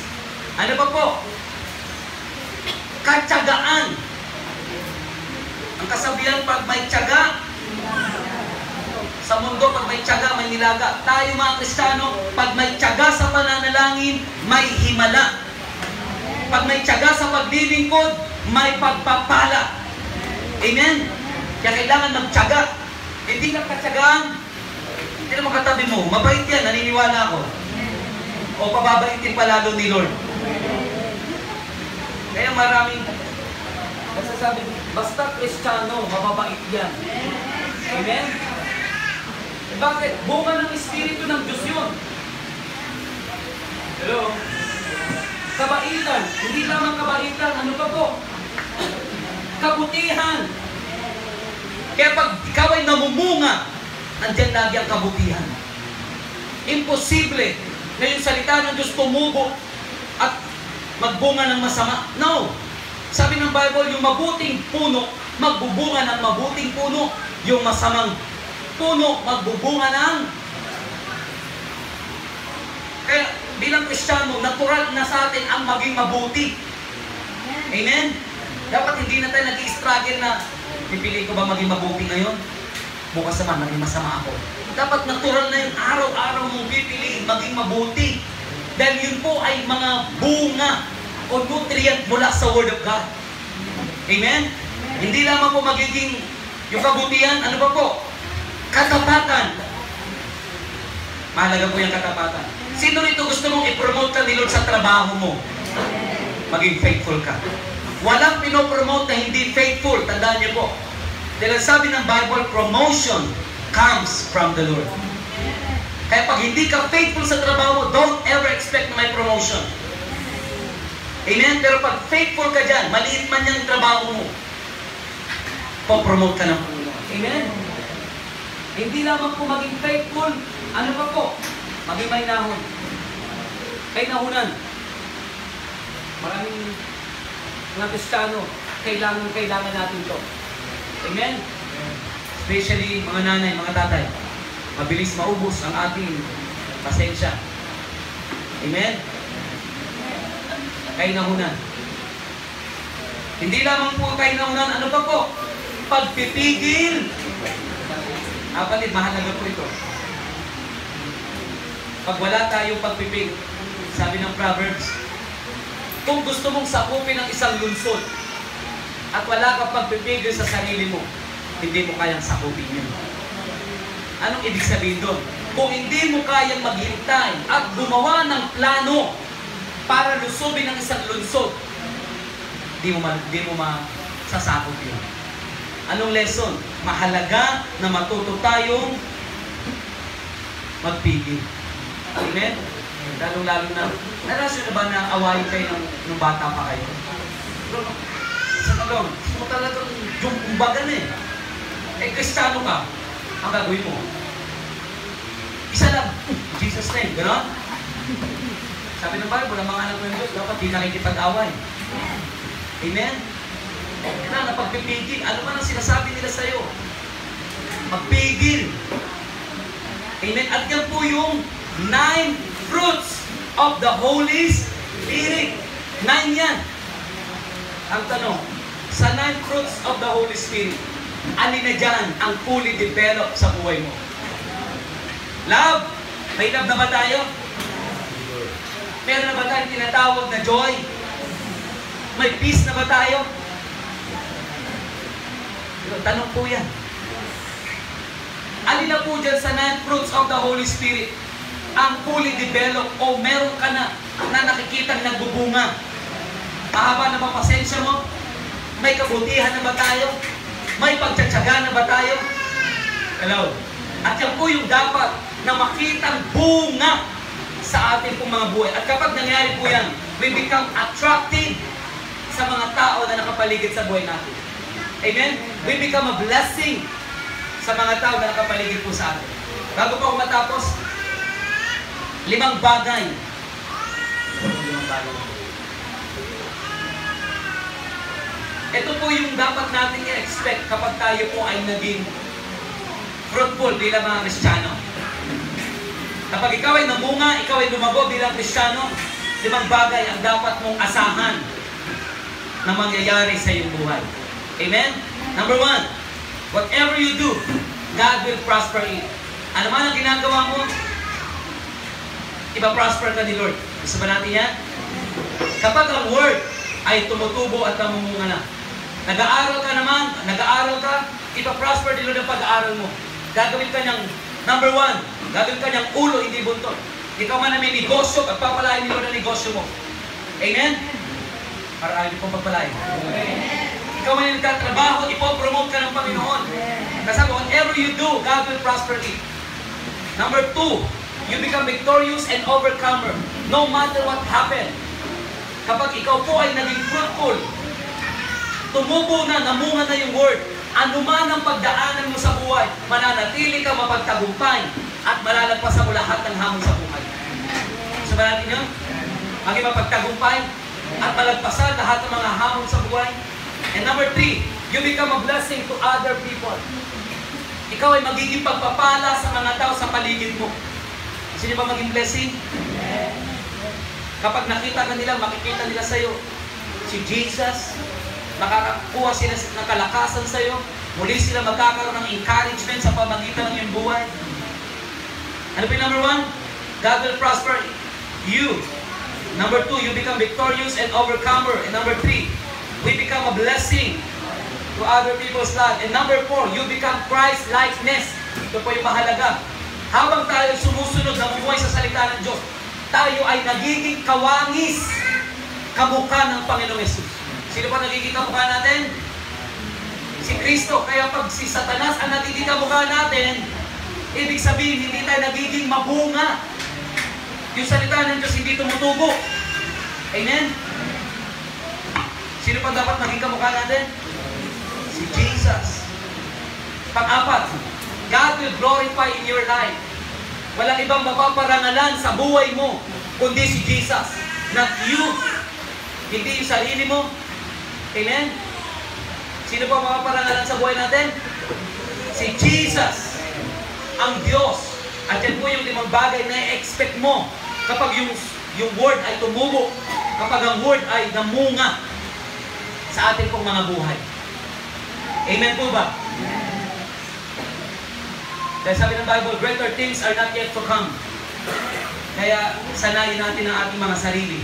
Ano pa po? Katsagaan. Ang kasabihan, pag may tsaga, sa mundo, pag may tsaga, may nilaga. Tayo mga Kristiyano, pag may tsaga sa pananalangin, may himala. Pag may tsaga sa paglilingkod, may pagpapala. Amen? Kaya kailangan magtsaga. Hindi ka katsagaan. Hindi naman katabi mo. Mabait yan, naniniwala ako. O pababaitin palalo ni Lord. Kaya maraming masasabi, basta Kristiyano, mababait yan. Amen? Bakit? Bunga ng Espiritu ng Diyos yun. Hello? Kabaitan. Hindi lamang kabaitan. Ano pa po? Kabutihan. Kaya pag ikaw ay namumunga, nandiyan lagi ang kabutihan. Imposible na yung salita ng Diyos tumubo at magbunga ng masama. No. Sabi ng Bible, yung mabuting puno, magbubunga ng mabuting puno. Yung masamang puno, magbubunga ng... Kaya bilang Kristiyano, natural na sa atin ang maging mabuti. Amen? Dapat hindi na tayo nag-i-struggle na pipili ko ba maging mabuti ngayon? Bukas naman, maging masama ako. Dapat natural na yung araw-araw mong pipiliin maging mabuti. Dahil yun po ay mga bunga o nutrient mula sa Word of God. Amen? Hindi lamang po magiging yung kabutihan, ano ba po? Katapatan. Mahalaga po yung katapatan. Sino rito gusto mong i-promote ka ni Lord sa trabaho mo? Maging faithful ka. Walang pinopromote na hindi faithful. Tandaan niyo po. Dahil sabi ng Bible, promotion comes from the Lord. Kaya pag hindi ka faithful sa trabaho mo, don't ever expect na may promotion. Amen? Pero pag faithful ka dyan, maliit man yung trabaho mo, po-promote ka ng Panginoon. Amen? Hindi lamang po maging faithful, ano pa po? Maging may nahon. Kay nahunan. Maraming mga Kristiyano, kailangan natin to. Amen? Especially mga nanay, mga tatay. Mabilis maubos ang ating pasensya. Amen? Kainahunan. Hindi lamang po kainahunan, ano pa po? Pagpipigil. Kapatid, mahalaga po ito. Pag wala tayong pagpipigil, sabi ng Proverbs, kung gusto mong sakupin ang isang lungsod at wala kang pagpipigil sa sarili mo, hindi mo kayang sakupin yun. Anong ibig sabihin doon? Kung hindi mo kayang maghintay at gumawa ng plano para lusubin ang isang lungsod, di mo masasakop yun. Anong lesson? Mahalaga na matuto tayong magpigil. Amen? Lalong-lalo na, narasyon na ba na awayin kayo nung bata pa kayo? Pero, sa talong, mo talagang kumbaga na eh. Kristiyano ka, ang gagawin mo. Isa lang, Jesus name, gano'n? Sabi ng Bible, ang mga anak ng Diyos, dapat di nakikipag-away. Amen? Kailangan na pagpipigil. Ano man ang sinasabi nila sa'yo? Magpigil. Amen? At yan po yung 9 fruits of the Holy Spirit. 9 yan. Ang tanong, sa 9 fruits of the Holy Spirit, alin na dyan ang fully developed sa buhay mo? Love. May love na ba tayo? Meron na ba tayong tinatawag na joy? May peace na ba tayo? Tanong po yan. Alin na po dyan sa 9 fruits of the Holy Spirit ang fully developed o meron ka na nakikitang nagbubunga? Mahaba na ba pasensya mo? May kabutihan na ba tayo? May pagtsatsaga na ba tayo? Hello? At yan po yung dapat na makitang bunga sa ating pong mga buhay. At kapag nangyari po yan, we become attractive sa mga tao na nakapaligid sa buhay natin. Amen? We become a blessing sa mga tao na nakapaligid po sa atin. Bago pa ako matapos, 5 bagay. Ito po yung dapat natin i-expect kapag tayo po ay naging fruitful bilang mga Kristiyano. Kapag ikaw ay namunga, ikaw ay lumago bilang Kristiyano, 5 bagay ang dapat mong asahan na mangyayari sa iyong buhay. Amen? Number 1, whatever you do, God will prosper it. Ano man ang ginagawa mo, ipa-prosper ka ni Lord. Gusto ba natin yan? Kapag ang word ay tumutubo at namumunga na, nag-aaral ka, ipa-prosper ni Lord ang pag-aaral mo. Gagawin ka niyang, number 1, gagawin ka niyang ulo, hindi buntot. Ikaw man na may negosyo, pagpapalain ni Lord ang negosyo mo. Amen? Para ayaw kong pagpalain. Ikaw man yung nagtatrabaho, ipopromote ka ng Panginoon. Kasi whatever you do, God will prosper it. Number 2, you become victorious and overcomer no matter what happened. Kapag ikaw po ay naging fruitful, tumubo na, namunga na yung word, anuman ang pagdaanan mo sa buhay, mananatili ka mapagtagumpay at malalagpasan mo lahat ng hamon sa buhay. Sabi natin yun? Maging mapagtagumpay at malagpasan lahat ng mga hamon sa buhay. And number 3, you become a blessing to other people. Ikaw ay magiging pagpapala sa mga tao sa paligid mo. Gusto niyo ba maging blessing? Kapag nakita ka nila, makikita nila sa iyo si Jesus, makakakuha sila ng kalakasan sa iyo, muli sila magkakaroon ng encouragement sa pamagitan ng iyong buhay. Ano po yung number 1? God will prosper you. Number 2, you become victorious and overcomer. And number 3, we become a blessing to other people's lives. And number 4, you become Christ-likeness. Ito po yung mahalaga. Habang tayo sumusunod na bumuhay sa salita ng Diyos, tayo ay nagiging kawangis kamukha ng Panginoong Yesus. Sino pa nagiging kamukha natin? Si Kristo. Kaya pag si Satanas ang nagiging kamukha natin, Ibig sabihin, hindi tayo nagiging mabunga. Yung salita ng Diyos hindi tumutubo. Amen? Sino pa dapat maging kamukha natin? Si Jesus. Pang-apat, God will glorify in your life. Walang ibang mapaparangalan sa buhay mo, kundi si Jesus. Not you. Hindi yung sarili mo. Amen? Sino pa mapaparangalan sa buhay natin? Si Jesus. Ang Diyos. At yan po yung 5 bagay na i-expect mo kapag yung word ay tumubo, kapag ang word ay namunga sa ating pong mga buhay. Amen po ba? Dahil sabi ng Bible, greater things are not yet to come. Kaya sanayin natin ang ating mga sarili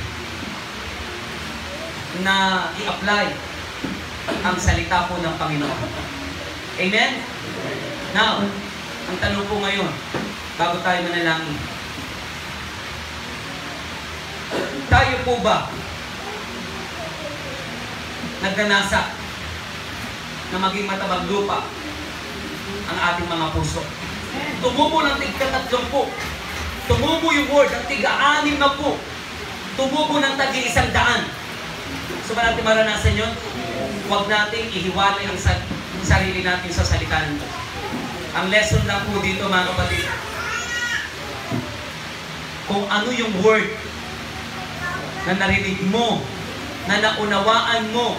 na i-apply ang salita po ng Panginoon. Amen? Now, ang tanong po ngayon, bago tayo manalangin, tayo po ba nagnanasa na maging matabang lupa ang ating mga puso? Tumubo ng tig-30, tumubo yung word ng tig-60, tumubo ng tagi-100. Gusto ba natin maranasan yun? Huwag nating ihiwalay ang sarili natin sa salita ng Diyos. Ang lesson lang po dito, mga kapatid, kung ano yung word na narinig mo, na naunawaan mo,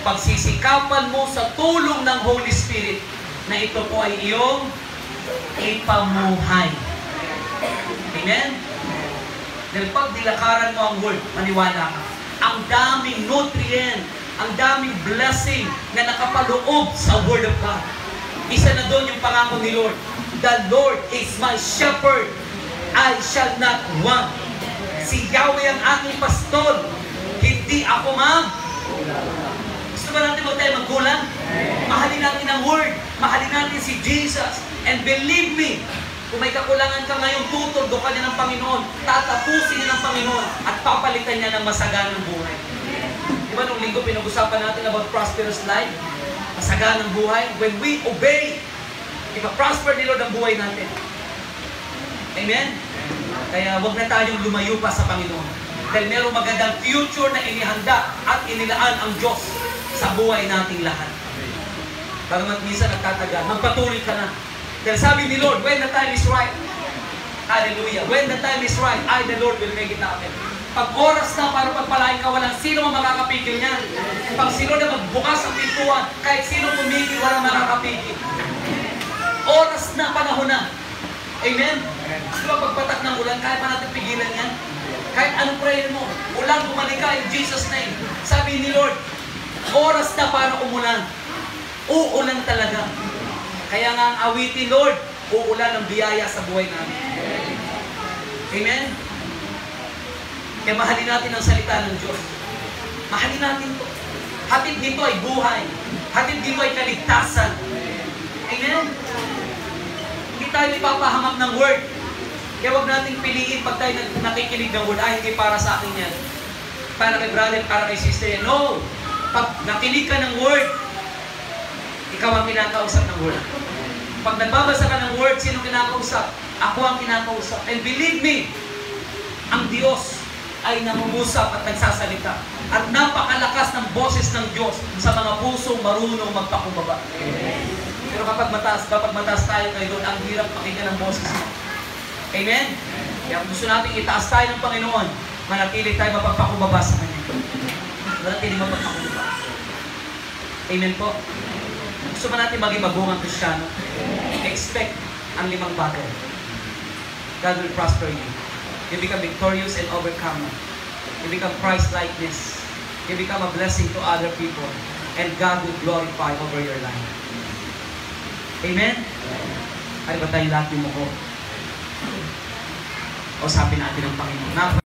pagsisikapan mo sa tulong ng Holy Spirit, na ito po ay iyong ipamuhay. Amen? Dahil pag dilakaran mo ang word, maniwala ka. Ang daming nutrient, ang daming blessing na nakapaloob sa Word of God. Isa na doon yung pangako ni Lord. The Lord is my shepherd, I shall not want. Si Yahweh ang aking pastol, hindi ako Gusto ba natin tayo magkulang? Mahalin natin ang Word, mahalin natin si Jesus, and believe me, kung may kakulangan ka ngayon, tutundo ka niya ng Panginoon, tatapusin niya ng Panginoon, at papalitan niya ng masaganang buhay. Diba nung linggo pinag-usapan natin about prosperous life? Masaganang buhay. When we obey, ipa-prosper ni Lord ang buhay natin. Amen? Kaya wag na tayong lumayo pa sa Panginoon. Dahil merong magandang future na inihanda at inilaan ang Diyos sa buhay nating lahat. Bagamat minsan nagtatagal, magpatuloy ka na. Dahil sabi ni Lord, when the time is right, hallelujah, when the time is right, I, the Lord, will make it happen. Pag oras na para pagpalain ka, walang sino ang makakapigil niyan. Pag sino na magbukas ang pintuan, kahit sino pumigil, walang makakapigil. Oras na, panahon na. Amen? Diba pagpatak ng ulan, kaya pa natin pigilan yan? Kahit anong prayer mo, ulan bumalik ka in Jesus' name. Sabi ni Lord, oras na para umulan. Uulan talaga. Kaya nga ang awitin, Lord, uulan ng biyaya sa buhay namin. Amen? Kaya mahalin natin ang salita ng Diyos. Mahalin natin ito. Hatid dito ay buhay. Hatid dito ay kaligtasan. Amen? Hindi tayo ipapahamak ng word. Kaya huwag nating piliin pag tayo nakikinig ng word, ay hindi para sa akin yan. Para kay brother, para kay sister yan. No! Pag nakinig ka ng word, ikaw ang kinakausap ng word. Pag nagbabasa ka ng word, sino kinakausap? Ako ang kinakausap. And believe me, ang Diyos ay nangungusap at nagsasalita. At napakalakas ng boses ng Diyos sa mga pusong marunong magpakumbaba. Pero kapag mataas tayo kay Lord, ang hirap pakinggan ng boses mo. Amen? Kaya gusto natin itaas tayo ng Panginoon, manatili tayo mapagpakumbaba sa Kanya. Manatili mapagpakumbaba. Amen po? Gusto ba natin maging mabungang Kristiyano? Expect ang 5 bagay. God will prosper you. You become victorious and overcomer. You become Christ-likeness. You become a blessing to other people. And God will glorify over your life. Amen? Ano ba tayong lahat yung muko? O sabi natin ng Panginoon.